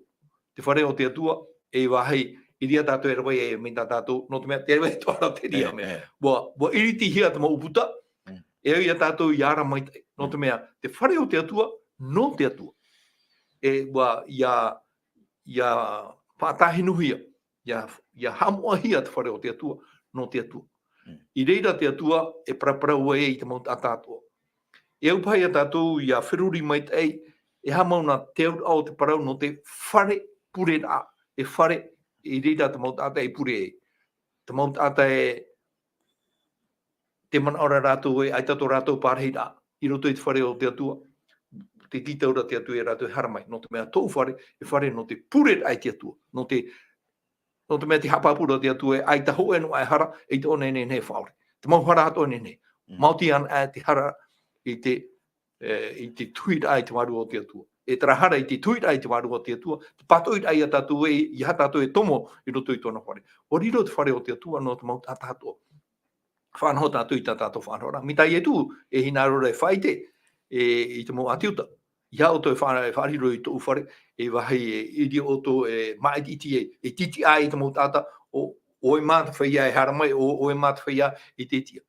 te whare o te atua e wahei I ria tātou e rawai e minta tātou no te mea te rei tuara te ria me wa iriti hia te mau uputa e au I tātou I ara mai no te mea te whare o te atua no te atua e wa ia whatahinuhia ia hamua hia te whare o te atua no te atua I reira te atua e praparau e I te mau tātātua e au pai a tātou ia whiruri mai tei e hamauna te au te parau no te whare pure rā e whare I reira te mau tāta e pure e te mau tāta e te mana ora rātou e ai tātou rātou pārhei rā I roto I te whare o te atua te titaura te atua e rātou haramai no te mea tōu whare e whare no te pure ai te atua no te mea te hapapura te atua e ai ta ho enu ai hara e te one ne whaore te mau hara ato ne Māoti an te hara I te tuira ai te waru o te atua e tarahara I te tuira ai te waru o te atua te patoira ai a tātou e I ha tātou e tomo I roto I tōna whare o riro te whare o te atua no te mau tātātua whanho tātou I tātou whanhora mi tai e tū e hina rora e whaite I te mau atiuta ia o to e whariro I tōu whare e wahi I ri o tō e maiti e titi ai te mau tāta o e māta whaia e haramai o e māta whaia I te tia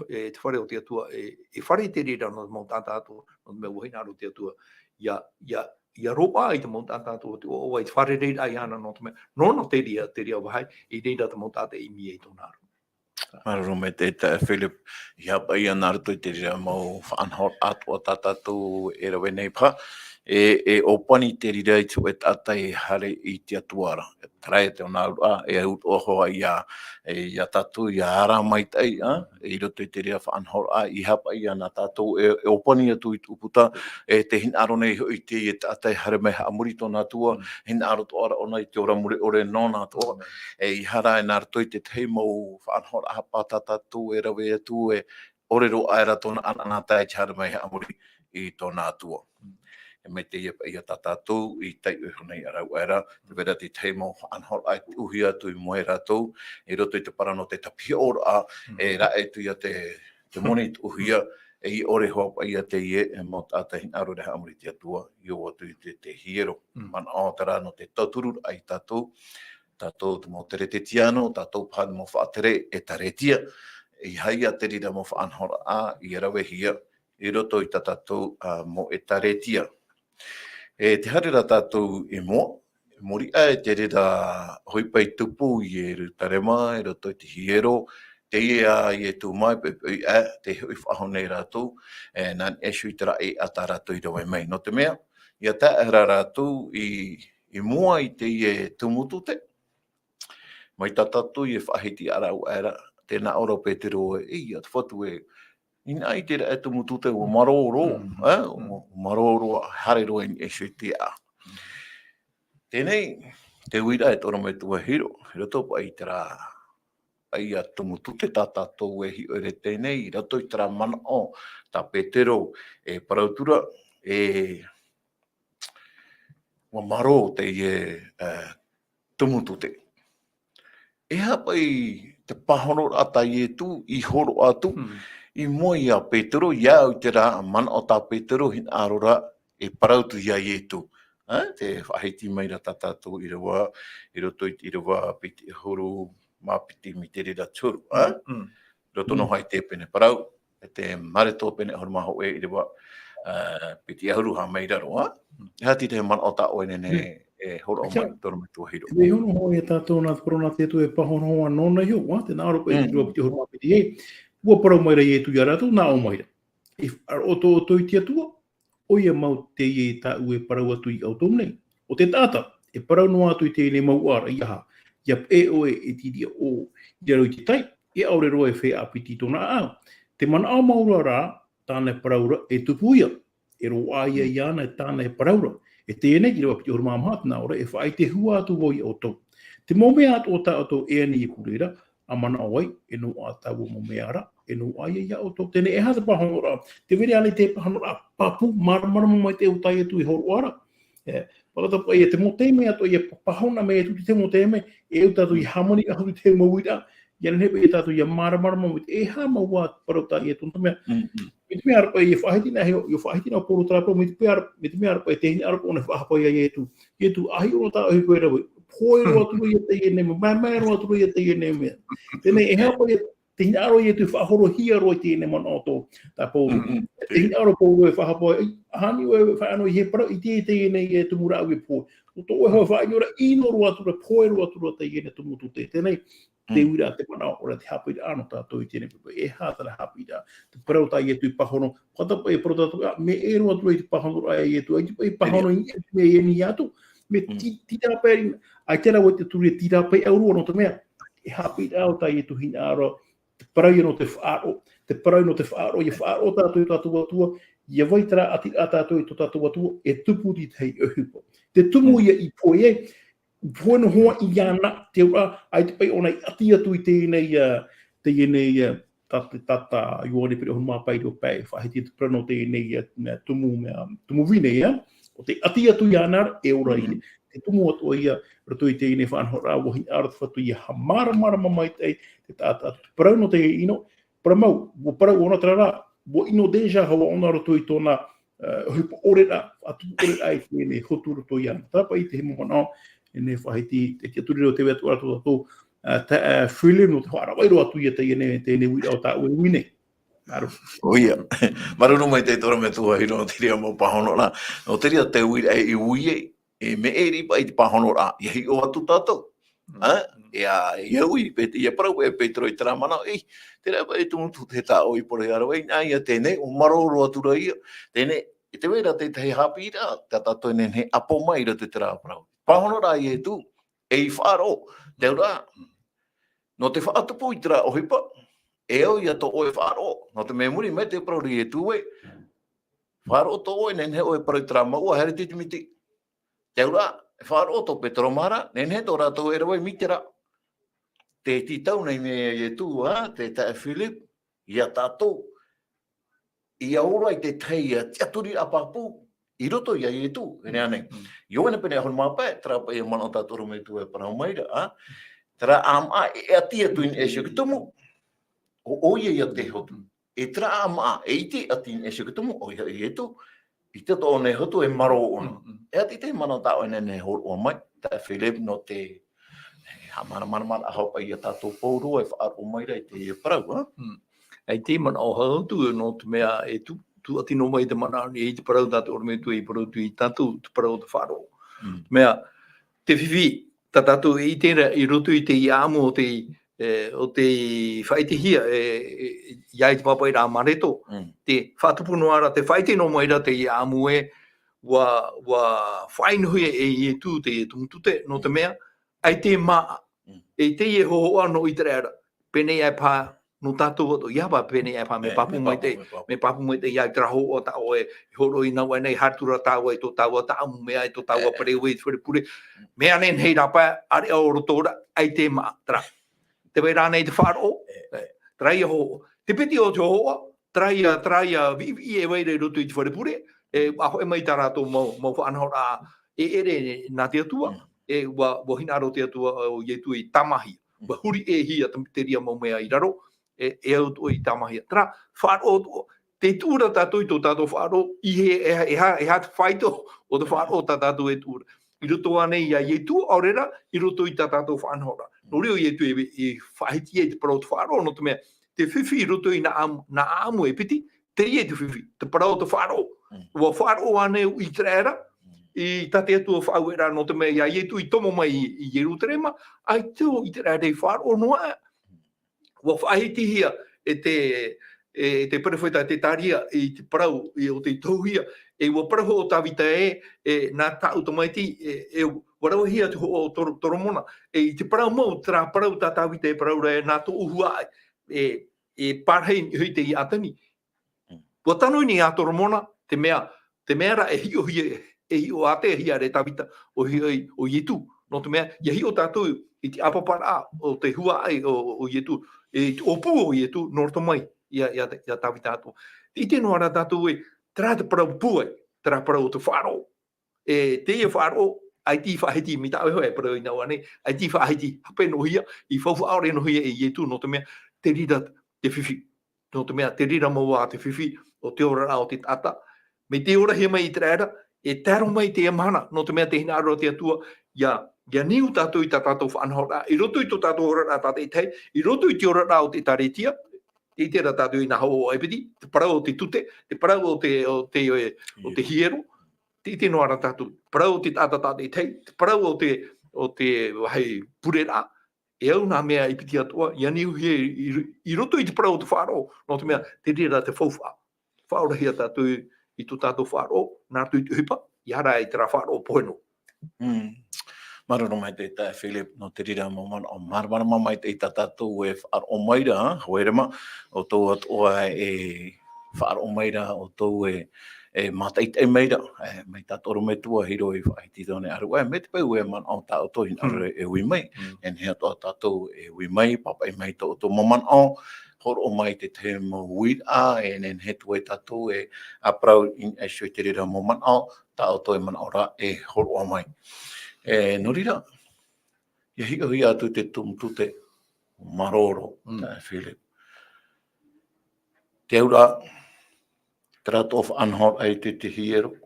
te whare o te atua e whare te rira no te mau tāta ato no te mea wahina aro te atua ia roa I te mau tāta ato o ai te whare rira ai ana no te mea nona te ria wahai I rira te mau tāta I mi e tōna aro Maro me te Philip ia pai ana rutu I te ria mau whanhor atua tātātou e rawe nei pa e opani te rira I tu e tata e hare I te atuara e trai te ona ura e oho ia tātou ia ara mai tai e roto I te ria whanhor I hapa I ana tātou e opani atu I tuputa e te hin aro nei I te e tata e hare mai amuri tōna atua hin aro to ora ona I te ora muri ore nona atua e I hara e nā rutu I te teimau whanhor hapa tātou e rawe atu e ore ro aera tōna anata e te hare mai amuri I tōna atua e me te ia tātou I tai uhonei arau era, te vera te teimo anhor ai uhi atu I moe rātou, e roto I te parano te tapia ora e rae tu ia te moni uhia e I ore hoa pa ia te ie e mo tātai aro reha amuri te atua, I o atu I te hiero, mana o tara no te tauturu ai tātou te mo tere te tiano, tātou pāne mo whaatere e taretia, I haia te rira mo whaanhora a I rawe hia I roto I tatatou mo e taretia. E te harira tātou I mo, mori e te rira hoipai tupu I e rutarema, I roto I te hiero, te ia I e tū mai, te hui whahonei rātou, nān e shui tera e ata rātou I rawe mai. No te mea, ia tā era rātou I mua I te I e tumutute, mai tātou I e whahiti arau era, tēnā ora Petero ia te whatu ina I te rea tumutute o maroro, o maroro hare roa I e shui te a. Tēnei, te uira e toro me tua hiro, roto pa I tera ai a tumutute tā tātou e hi ore tēnei, roto I tera mana o tā Petero e parautura wa maro te tumutute. E hapa I te pahono ata I tu, I horo atu, I moi a Petero, ia au te rā mana o tā Petero hin arora e parautu ia I tu. Te whahiti mai ra tātou I rawa, I roto I rawa piti horo mapiti mi te rira turu. Roto no hai te pene parau, e te mareto pene horo maho I rawa piti ahuru ha mai raro. Hati te mana o tā oenene e horo o mai toro me tua hiro. Me hono hoi e tātou nā korona te tu e pahono hoa nona hiu, te nā aro pa I te piti horo mapiti e, ua parau mai ra I e tu ia rātou, nā o mai ra. E o tō I tia tua, o ia mau te I e tā ue parau atu I au tōm nei. O te tāta, e parau no atu I te ne mau ara I aha. Ia e oe e tiria o I rau I te tai, e aure roa e whea apiti tōna au. Te mana au maura rā, tāne paraura e tupuia. E ro aia I ana e tāne e paraura. E tēnei ki rewa piti horo māmahat nā ora, e whaai te hua atu woi o tō. Te mome atu o tā o tō e ani I kurera, a mana awai, e no a tāua mome ara, e no aia ia o tō. Tēnei e hata pahonora, te vere ale te pahonora, papu, marama mai te utai atu I horo ara. Pakata e te moteme atu, e pahona me atu te moteme, e utatu I hamani ahu te mawira, Iana hepe e tātou ia marama mai, e ha maua parauta I e tonta mea. Me te mea arapa I e whahitina heo, I o whahitina o poro tāpau, me te mea arapa E te hini arapa ona whahapa ia I e tu ahi ono tā ahi koe rawe, poi roa turu I te I e neme, mai roa turu I te I e neme. Tēnei e hapa I te hini aro I e tu whahoro hia roa I te I e mana o tō tāpau. Te hini aro pōro e whahapa, hani o e whaano I he parau I te I e I e tumura au e poi. O tō e hoa whaini ora ino roa turu, poi roa turu te I e ne tumutu te. Tēnei, te uira te mana ora te hapi ano tātou I tēnei pepe, e hātara hapi rā. Te parau tā I e tu I pahono, katapa e parau tātou, me e roa tū I te pahono ai I e tu, ai pahono I e ni atu, me tira pēri, ai tēnā wai te tūri e tira pēi au rua no te mea, e hapi rā o tā I e tu hina aro, te parau I no te whaaro, te parau I no te whaaro, I whaaro tātou I tātou atua, ia vai tara ati a tātou I tātou atua, e tupu di tei uhupo. Te tumu ia I poe e, Pono hoa I ana te ura, ai te pai ona I ati atu I tēnei tata yuone pere honu māpai reo pai, whahiti te prano tēnei tumu vine ia, o te ati atu I ana e ura I te tumu atu ia, rato I tēnei whanhora, wahi ara te whatu ia ha mara mai tei, te tata atu, te parau no te ino, paramau, wo parau ona tara, wo ino deja hawa ona rato I tōna, hipo orera, atu orera I tēnei hotu rato ia, tāpa I te hemo manao, e ne whahiti, te kia turi reo te wea tuara tō te while no te whaara wairo atu I te ne wira o tā ue wine. Maru. Oia, maruru mai te tora me tua hiro te ria mo pahono rā. No te ria te wira e uie, e me e ripa I te pahono rā, I hei o atu tātou. E ui, ia parau e Petro I tera mana, te rea e tumutu te tā o I pore ara wei, ia tēnei, o maroro atu rā ia, tēnei, e te wera te hei hapi rā, te tātou ne he apo mai rā te tera parau. Pahono rā I e tu, e I whaaro, te ura, no te whaatupu I tera ohipa, e au ia to oe whaaro, no te memuri me te parau I e tu e, whaaro to oe, nen he oe parau I tera maua, here te timiti. Te ura, whaaro to Petro Mara, nen he to rātou e rawai mitera. Te titau nei me e tu, te tae Philip, ia tātou, ia ora I te teia, te aturi apapu, I roto ia I tu, e nea nei. Ioene pene hon māpai, tera pa e mana tātoro me tu e parau maira, tera ama e atia tu in e shukitumu, o oia ia te hotu. E tera ama e iti ati in e shukitumu, o ia I tu, I te to ne hotu e maro ono. E ati te mana tāo ene ne horo o mai, ta Philip no te mana a hopa ia tātou pōrua e whaaro mai rei te parau, ha? Ai te mana o hautu no te mea e tu atino mai te mana e te parau tātou orme tu e parau tu I tātou te parau te wharo. Mea, te whiwhi, ta tātou I tēra I roto I te iāmu o te whaitehia iai te papai rā mareto, te whātupunu ara te whaite no mai ra te iāmu wa whainuhi e tu te tumutute no te mea, ai te maa, e te e hohoa no I te reara, pene ai pā no tātou ato, iapa pene ai pā me papu mai te iai traho o tāo e horo I nau nei hartura tāo e tō tāo tāmu mea e tō tāo pareu e whare mea nen hei rapa are o rotora ai te maa, tra. Te wei rānei te whāro, trai a ho, te piti o te hoa, trai a vivi e weire roto I te whare pure, aho e mai tā rātou mau whanahora ere nā te atua, wa hinaro te atua o ietu I tamahi, wa huri e hia te ria mau mea I raro, e auto I tamahi. Tra, whāro, te tūra tātou I tō tātou whāro, e ha te whaito o te whāro tātou e tūra. I roto anei a ietu, aurera, I roto I tātou whanahora. No reo ietu e whahiti e te parau te whāro, no te mea, te whiwhi I roto I na amu e piti, te ie te whiwhi, te parau te whāro. Wa whāro anei I trēra, I tate atua whauera no te mea, ia ietu I tomo mai I Jerusalema, ai teo I te rei whāro noa. Wa whahiti hia te perewhaita te taria I te parau o te tauhia, e wa paraho o tawita nā tāu tamaiti warau hia te ho o toromona, I te parau mau, tra parau tā tawita parau rea nā tō uhua parhei hui te I atani. Wa tanu ni a toromona, te mea ra e hio hia, e hio ate hia re tawita o ietu, no te mea, ia hio tātou I te apapara o te hua ai o ietu, o pu o ietu, norto mai, ia tawita ato. I te noara tātou tra te parau puai, tra parau te whāro. Te whāro, ai ti whahiti, mi tāwe hoa parau I nau ane, ai ti whahiti, hape no hia, I whauwhaore no hia ietu, no te mea, te rira te whiwhi. No te mea, te rira maua te whiwhi, o te ora o te tata. Me te ora hia mai I te rera, e taro mai te amana, no te mea te hina aro te atua, ia niu tātou I tātou whanahora, I roto I tō tātou ora rā tātou I tei, I roto I te ora rā o te taretia, I te rā tātou I nā hau o epiti, te parau o te tute, te parau o te hiero, te noa rā tātou, parau o te tātou I tei, te parau o te wahai pure rā, e au nā mea I piti atua, ia niu hie I roto I te parau o te whāro, no te mea, te rira te whauwha. Whaora hia tātou I tō tātou whāro, nā tui te hupa, I hara I te rā whāro poeno. Marano mai te tae Philip no te rira mamana o marama mai te tātou e whaaro maira, hoerema, o tō atoa e whaaro maira, o tō mātaita e meira, mai tātoro me tua hiro I whaiti tōne aru, me te pau man o tā o tohin aru e ui mai, en hea tō tātou e ui mai, papa e mai tō mamana o, horo mai te te mo wira, en he tu e tātou e aprau in e shui te rira mamana o, tā o tō e mana ora e horo mai. No rira, ia hika hui atu te tumtute maroro, Philip. Te aura, trat of anhor ai te hiero,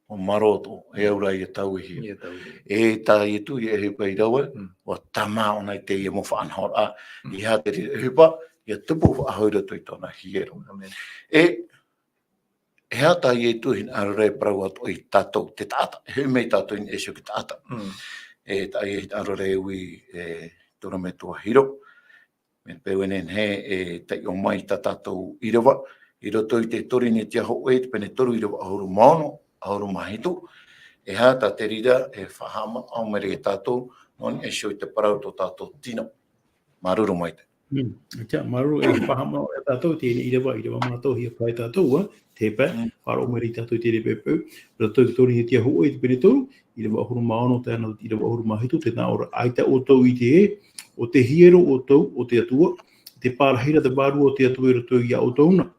o maroto, e aura I tau hia. E tā I tu I he pai raua, o tama o nei te ia mo whanhor a, I ha te hipa, ia tupu whahaura tui tōna hiero. Hea tā I tu hin arore prau atu I tātou te tāta, he mei tātou in esio ki tāta. Tā I hin arore ui tōna me tua hiro, me pewenen he te o mai tā tātou irawa, I roto I te tori ni tia ho e te pene toru irawa ahuru maono, ahuru mahitu, hea tā te rira e whahama au mere e tātou, non esio I te parau tō tātou tino. Maruru mai te. Maru e whahama e tātou tēne irawa mātou hia pai tātou, te pē, whāro meri tātou tere pēpau, rato I tori he tia ho e te pene toru, irawa ahuru maono tēnā irawa ahuru mahitu, te nā ora aita o tau I te o te hiero o tau, o te atua, te pārahira te baru o te atua I rato I a o tauna.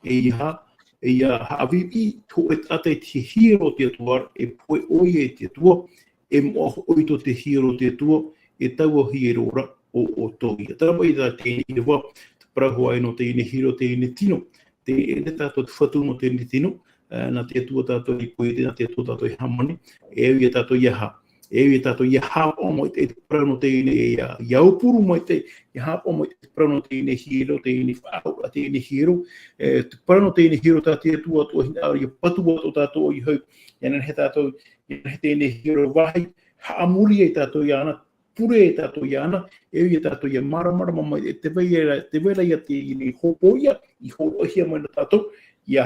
E ia haawiwi tō e tātai te hiero o te atua, e poe oi e te atua, e moa oi tō te hiero o te atua, e taua hiero ora o tō ia. Tāma I tā tēne irawa, te parahua no tēne hiero, tēne tino, te ene tātou te whatu no tēne tino, nā te atua tātou I poe te, nā te atua tātou I hamane, e au ia tātou iaha, e tātou ia hapo mo te prano te ine ia puru mo te ia hapo mo te prano te ine hiro te ine whao te ine hiro te prano te ine hiro tā te tua tua hina ia patu o tātou i hau ia he tātou ia te ine hiro wahi haamuri e tātou ia ana pure e tātou ia ana e ia tātou ia maramara mama te vera ia te ine hopo ia i horohia mo na tātou ia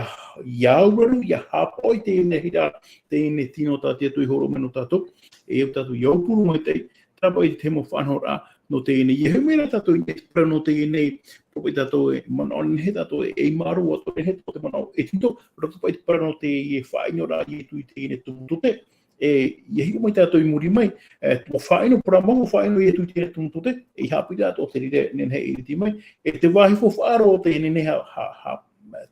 auraru, ia hapoi te ine hira, te ine tino tā te tui horo meno tātou, e au tātou iaupuru mai te, tāpau i te mo whanhora no te ine, i heumera tātou i te prano te ine, propai tātou e manao he tātou e maru ato, e he tātou te manao e tito, propai te prano te i e whainora i tui te ine tumutote, e i hiko mai tātou i muri mai, tō whaino, pra mahu whaino i e tui te ine tumutote, e hapi tātou te rire nen hei i ti mai, e te wahi fo whaaro te ine ne ha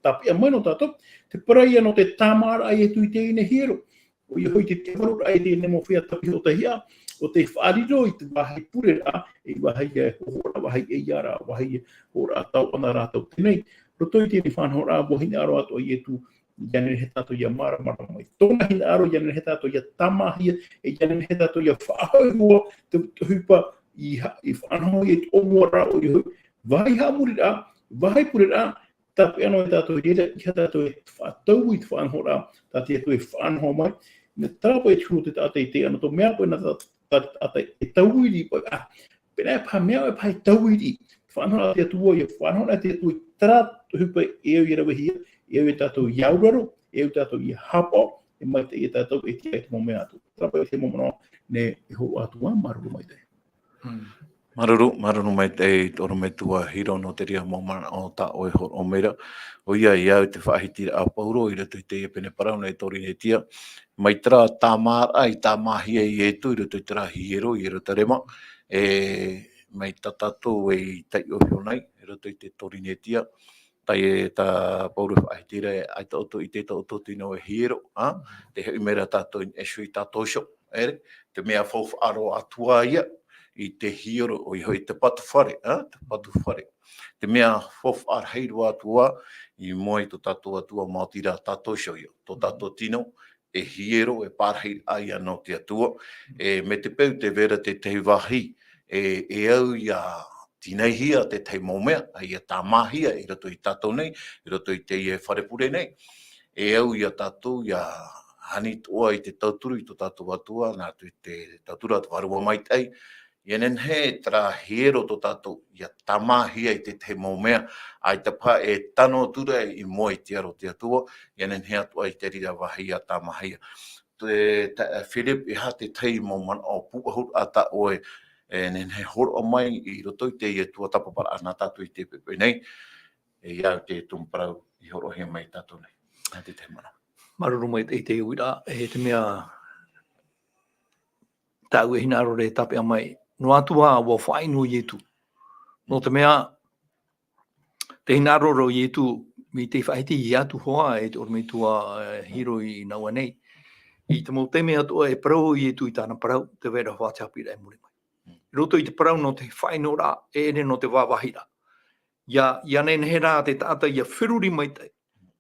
tapi a mano tātou, te paraia no te tamara ai e tui te ine hiro. O i hoi te te warura ai te ine mo whia tapi o te hia, o te whaariro i te wahai pure rā, e wahai e hora, wahai e iara, wahai e hora tau ana rātou tenei. Roto i tēne whanhora, wahine aro ato i e tu, iane he tātou ia mara mai. Tōna hina aro, iane he tātou ia tamahia, e iane he tātou ia whaahua, te hupa i whanhoi e tōmua rā o i hoi. Wahai hamuri rā, wahai pure rā, tapi ano e tātou rere, i tātou e whātau i te whanhora, tātou e tu e whanho mai, me tāpau e tūro te tātou i te ano, tō mea koe na tātou e tauiri, pēnā e pā mea e pā e tauiri, whanhora te atua, i whanhora te atua i tātou hupa e au i rawahia, e au e tātou i auraro, e au tātou i hapo, e mai te i tātou e tia e te mo mea atu. Tāpau e te mo manoa, ne e ho atua, maruru mai te. Maruru mai te toro me tua hiro no te ria momana o ta o e horo o meira. O ia i au te whahitira a pauro i rato i te pene parau nei tori ne tia. Mai tra tā mara i tā mahia i e tu i rato i tra hiero i rata rema. Mai tatato e tai o hio nei i rato i te tori ne tia. Tai e tā pauro whahitira e ai ta oto i te ta oto tino e hiero. Te hei mera tato e shui tato sho. Te mea fofu aro atua ia. I te hiero o i hoi te patu whare, te patu whare. Te mea fofu ar heiru atua i moi to tato atua mautira tato shoio. To tato tino e hiero e parhei ai anō te atua. Me te peu te vera te te wahi e au ia tinei hia te te momea, ai e tā mahia i rato i tato nei, i rato i te e wharepure nei. E au ia tato ia hani toa i te tauturu i to tato atua, nā tu i te tauturu atu warua mai tei. Ienen he tra hiero to tātou ia tamahia i te te momea ai te pā e tano tura i moi te aro te atua, ienen he atua i te rira wahia tamahia. Philip i ha te tei moman o puahur ata oe nen he horo o mai i roto i te i tua tapapara ana tātou i te pepe nei, e iau te tumparau i horo he mai tātou nei. Nā te te mana. Maruru mai te uira, e te mea tau e hina aro re tape a mai. No atua wa whainu i etu. No te mea, te hinaroro i etu, mi te whaiti i atu hoa e te ormitua hiro i naua nei. I te mo te mea toa e parau i etu i tāna parau, te vera whātiapi rai muri mai. Roto i te parau no te whaino rā, e ene no te wāwahi rā. Ia nen he rā te tāta ia whiruri mai te.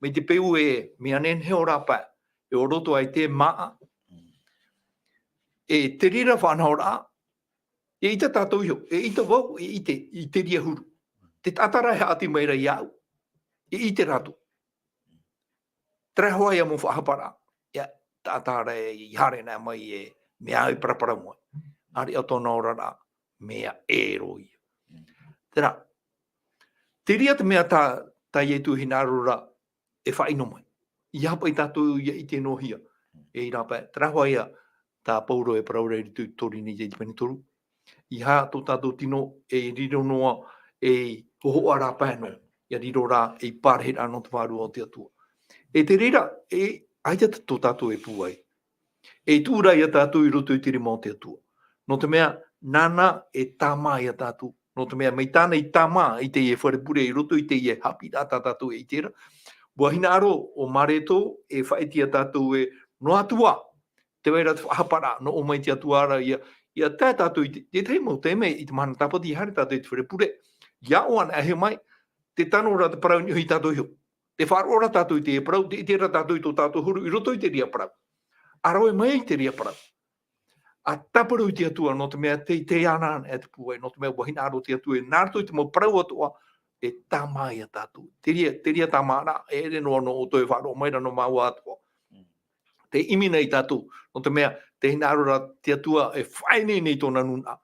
Me te peu e mea nen he o rā pā, e o roto ai te maa. E te rira whanau rā, e ita tātou iho, e ita wau, e te ria huru. Te tātara he ati meira i au, e ite rato. Trehoa ia mo whahapara, ia tātara i hare nā mai e mea i parapara moa. Ari ato naura rā, mea e roi. Tērā, te ria te mea tā ietu hinaru rā, e whaino mai. I hapa i tātou ia i te nohia, e i rāpai. Trehoa ia, tā pauro e paraure i tu tori ni te penitoru. I ha tō tātou tino e riro noa e hoho ara pāno, ia riro rā e pārhera no te wāru o te atua. E te rira, e aia tō tātou e pūai. E tūra ia tātou i roto i tiri mō te atua. No te mea, nana e tāmā ia tātou. No te mea, mei tāna i tāmā i te e wharepure i roto i te e hapi rā tātou e i tera. Buahina aro o mareto e whaetia tātou e no atua. Te weira te whahapara no o mai te atua ara ia tā tātou i te teimo te me i te mana tapati i hare tātou i te wherepure. Ia oan ahe mai, te tano ora te parau ni tātou iho. Te wharo ora tātou i te e parau, te itera tātou i tō tātou huru, i roto i te ria parau. Arau e mai i te ria parau. a taparu te atua no te mea te ana e te puai, no te mea wahina aro te atua, nā rātou te mo parau atua, e tamai a tātou. Teria tamana, e re noa no o toi wharo, maira no maua atua. Te imi nei tātou, no te mea, te hina aro te atua, e whaine nei tōna nuna,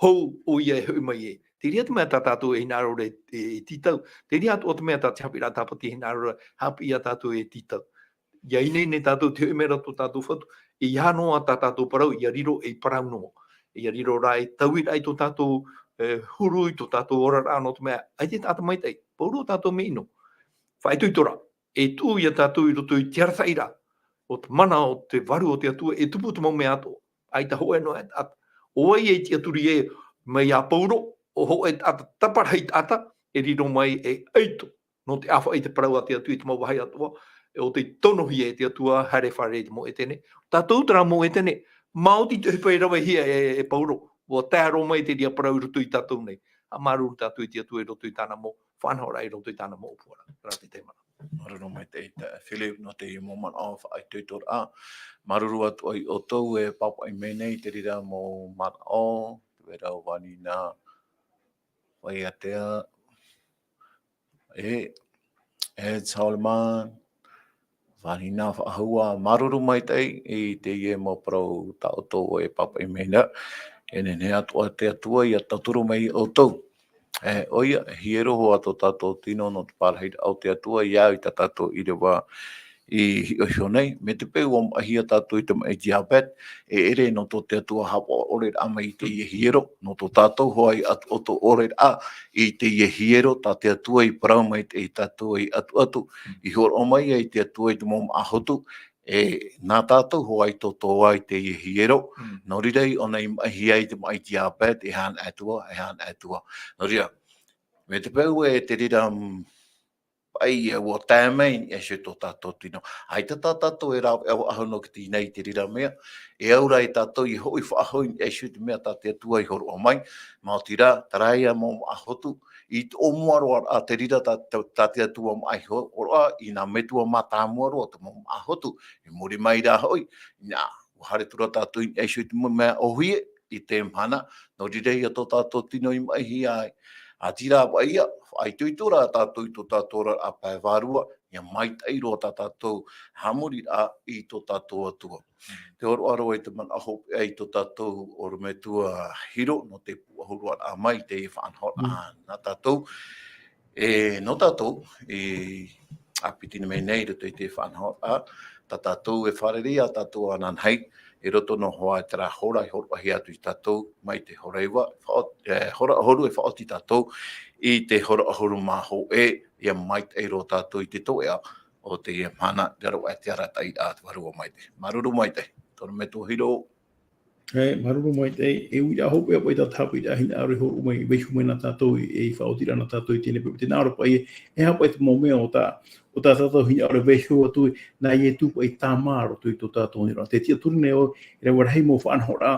hou o ia e hui mai e. Te ria te mea tā tātou e hina aro e titau, te ria o te mea tā te hapira tāpa te hina aro hapi a tātou e titau. Ia inei nei tātou te umera tō tātou whatu, i hanoa tā tātou parau, ia riro e parau no. Ia riro rā e tauit ai tō tātou huru i tō tātou ora rā no te mea, ai te tātou mai tei, pauro tātou me ino. Whai tuitora, e tū ia tātou i roto i tiarathaira, o te mana o te varu o te atua, e tupu te mau me ato, ai ta hoe no e ata. O ai e tia turi e, mai a pauro, o ho e ata taparhai ata, e riro mai e eito, no te awha i te parau a te atu i te mau wahai atua, o te tonohi e te atua hare whare te mo e tene. Tātou tara mo e tene, Māori te hupai rawa hia e pauro, o tēro mai te ria parau i roto i tātou nei. A maru tātou i te atua i roto i tāna mo, whanhora i roto i tāna mo upuara. Rāti te mana. Maruru mai te Philip no te mo man off ai tuitor a. Maruru atu ai o tau e papa i menei te rira mo man o, te wera o wani nā, wai atea, Ed Solomon, wani nā whaahua, maruru mai tei i te ie mo prau ta o tau e papa i mena, e ne atu a te atua i a taturu mai o tau. Oia, hiero ho ato tātou tino no te pārheita au te atua i au i ta tātou i rewa i hionei. Me te peu om ahia tātou i te mai diabet, e ere no tō te atua hapa oret ama i te ie hiero, no tō tātou hoai atu o tō oret a i te ie hiero, tā te atua i parau mai te i tātou i atu, i hor o mai i te atua i te mom ahotu, nā tātou hoai tō tō ai te ie hiero, no rirei o nei ahia i te mai diabet, e han atua. No ria, me te peu e te rira ai e o tāmei e se tō tātou tino. Ai tā tātou e rau e aho no ki nei te rira mea, e aura e tātou i hoi whaahoi e se te mea tā te atua i horo o mai, mā tira, taraia mō ahotu, i o muaroa a te rira tā te atua mai horoa, i nā metua mā tā muaroa te mō ahotu, i muri mai rā hoi, nā, hare tura tātou e se te mea ohuie, i te mhana, no rirei a tō tātou tino i mai hi ai. A tira waia, ai tuitura tātou i tō tātou a pai wārua, ia mai teiro tā tātou hamuri a i tō tātou atua. Te oro e te man aho e i tō tātou oro me tua hiro, no te puahurua a mai te e whanhor a nā tātou. No tātou, a pitine mei nei rato i te whanhor a, tā tātou e whareri a tātou anan hei, e roto no hoa e tera hora i horo ahi atu i tātou mai te horeiwa, hora ahoru e whaoti tātou i te hora ahoru maho ia mai te ro tātou i te toea o te ia mana raro e te aratai a te warua mai te. Maruru mai te, tono me tō hiro. Maruru mai te, e ui a hope a pai tā tāpui a hina aru horo mai, weihu mai nā tātou e whaotira nā tātou i tēne pepe. Te nāro pai e hapa e te mō mea o tā tātou hina aru weihu atu nā i e tūpa i tā māro tu i tō tātou nira. Te tia turine o e rewa rei mō whanhora,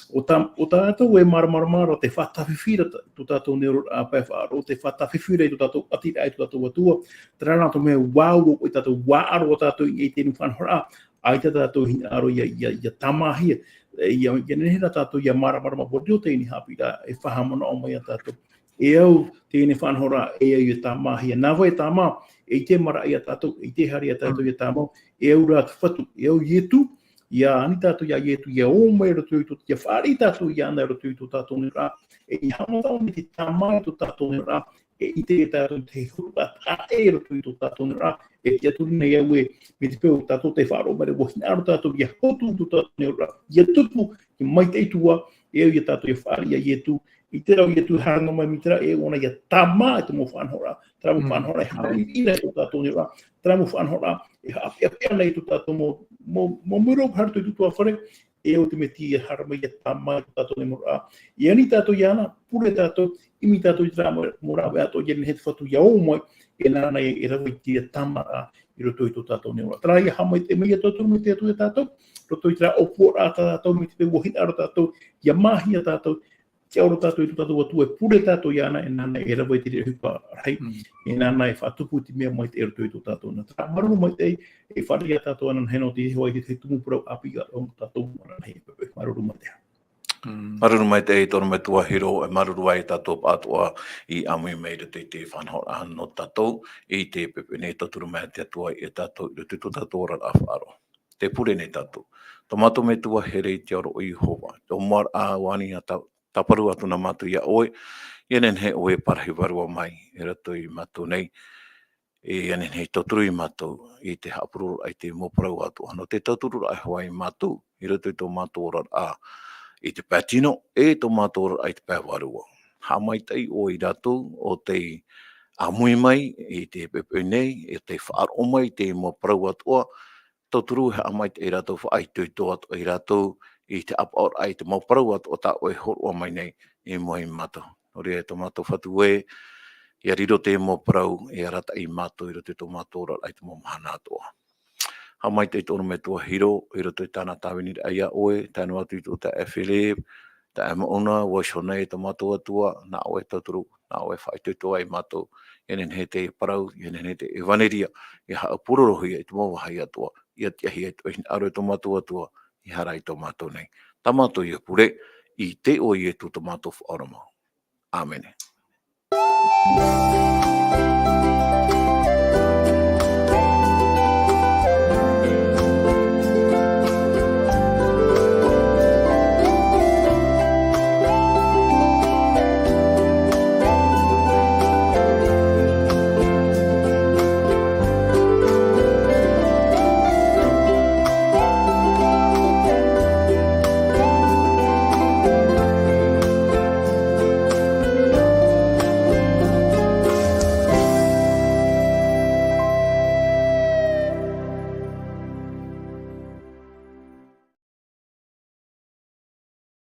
o tātou e mara te whatawhiwhira tō tātou nero a pai whaaro, te whatawhiwhira i tō tātou atira i tō tātou atua, te rana tō mea wāuro i tātou wāaro o tātou i tēnu whanhora, ai tā tātou hina aru ia tamahia, ia nehera tātou ia mara mapori o teini hapira e whahamana o mai a tātou. E au teine whanhora e au ia tamahia. Nā vai tamā, e te mara i a tātou, e te hari a tātou ia tamau, e au rā whatu, e au ietu, ia ani tātou ia ietu, ia o mai rotu i tō, ia whāri tātou ia ana rotu i tō tātou ni rā, e i hamatau ni te tamai tō tātou ni rā, e i te tātou te hurua tā e rotu i tō tātou ni rā, e tia turina ia ue, me te pēo tātou te whāro mare, wahina aro tātou ia hotu tō tātou ni rā, ia tupu, i mai te itua, e au ia tātou ia whāri ia ietu, i te rau ietu haranga mai mitera, e ona ia tamā e te mō whanhora, tera mō whanhora e hauri ina tō tātou ni rā, tera mō whanhora e hapea nei tō tātou mō muro harto i tutua whare, e o te meti e harama ia tamā tō tātou ni mora. I ani tātou iana, pure tātou, imi tātou i tera mora e ato, iani hete whatu ia o mai, e nāna e rawa i tia tamara i roto i tō tātou ni mora. Tera ia hama i te mea tātou, me te atu e tātou, roto i tera opora a tātou, me te wahina aro tātou, ia mahi a tātou, te auro tātou i tō tātou atu e pure tātou iana, e nāna e rawa i te hupa rai, e nāna e whatupu ti mea mai te roto i tō tātou. Nā tera maruru mai te e whare a tātou anan heno te hoa i te tumu purau api a tātou anan hei pepe. Maruru mai te. Maruru mai te e tono me tua hiro e maruru ai tatou pātua I amui mei te te whanhor no tatou I te pepe ne taturu mai te atua I tatou I te tatou ora a wharo. Te pure ne tatou. Tomato me tua here I te oro o Ihova. Tō mar a wani a taparu atu na matu ia oe. Ienen he oe parahi warua mai. E rato I matu nei. E ienen he toturu I matu I te hapuru ai te moparau atu. Ano te toturu ai Hawaii matu. I rato I tō matu ora a I te patino e tō mātua ai te pāwarua. Ha mai tei o I ratu o te amui mai I te pepe nei, I te whaaro mai te mo parau atua, tō turu he amai te ratu whaai tui tō atu I ratu I te apaor ai te mo parau atu o tā oe horua mai nei I moi mata. Ori e tō mātua whatu e, I riro te mo parau e rata I mātua I rote tō mātua ai te mo mahana atua. Ha mai te tono me tua hiro, I roto I tāna tāwini aia oe, tāna atu I tō ta Philip, ta Amaona, Washonei, ta matua tua, na oe taturu, na oe whaitoi toa I matou, enen he te parau, enen he te evaneria, I haa purorohi I te mawahai atua, I atiahi I te aro I tō matua tua, I harai tō matou nei. Ta matou I pure, I te o I e tū tō matou whaorama. Āmene.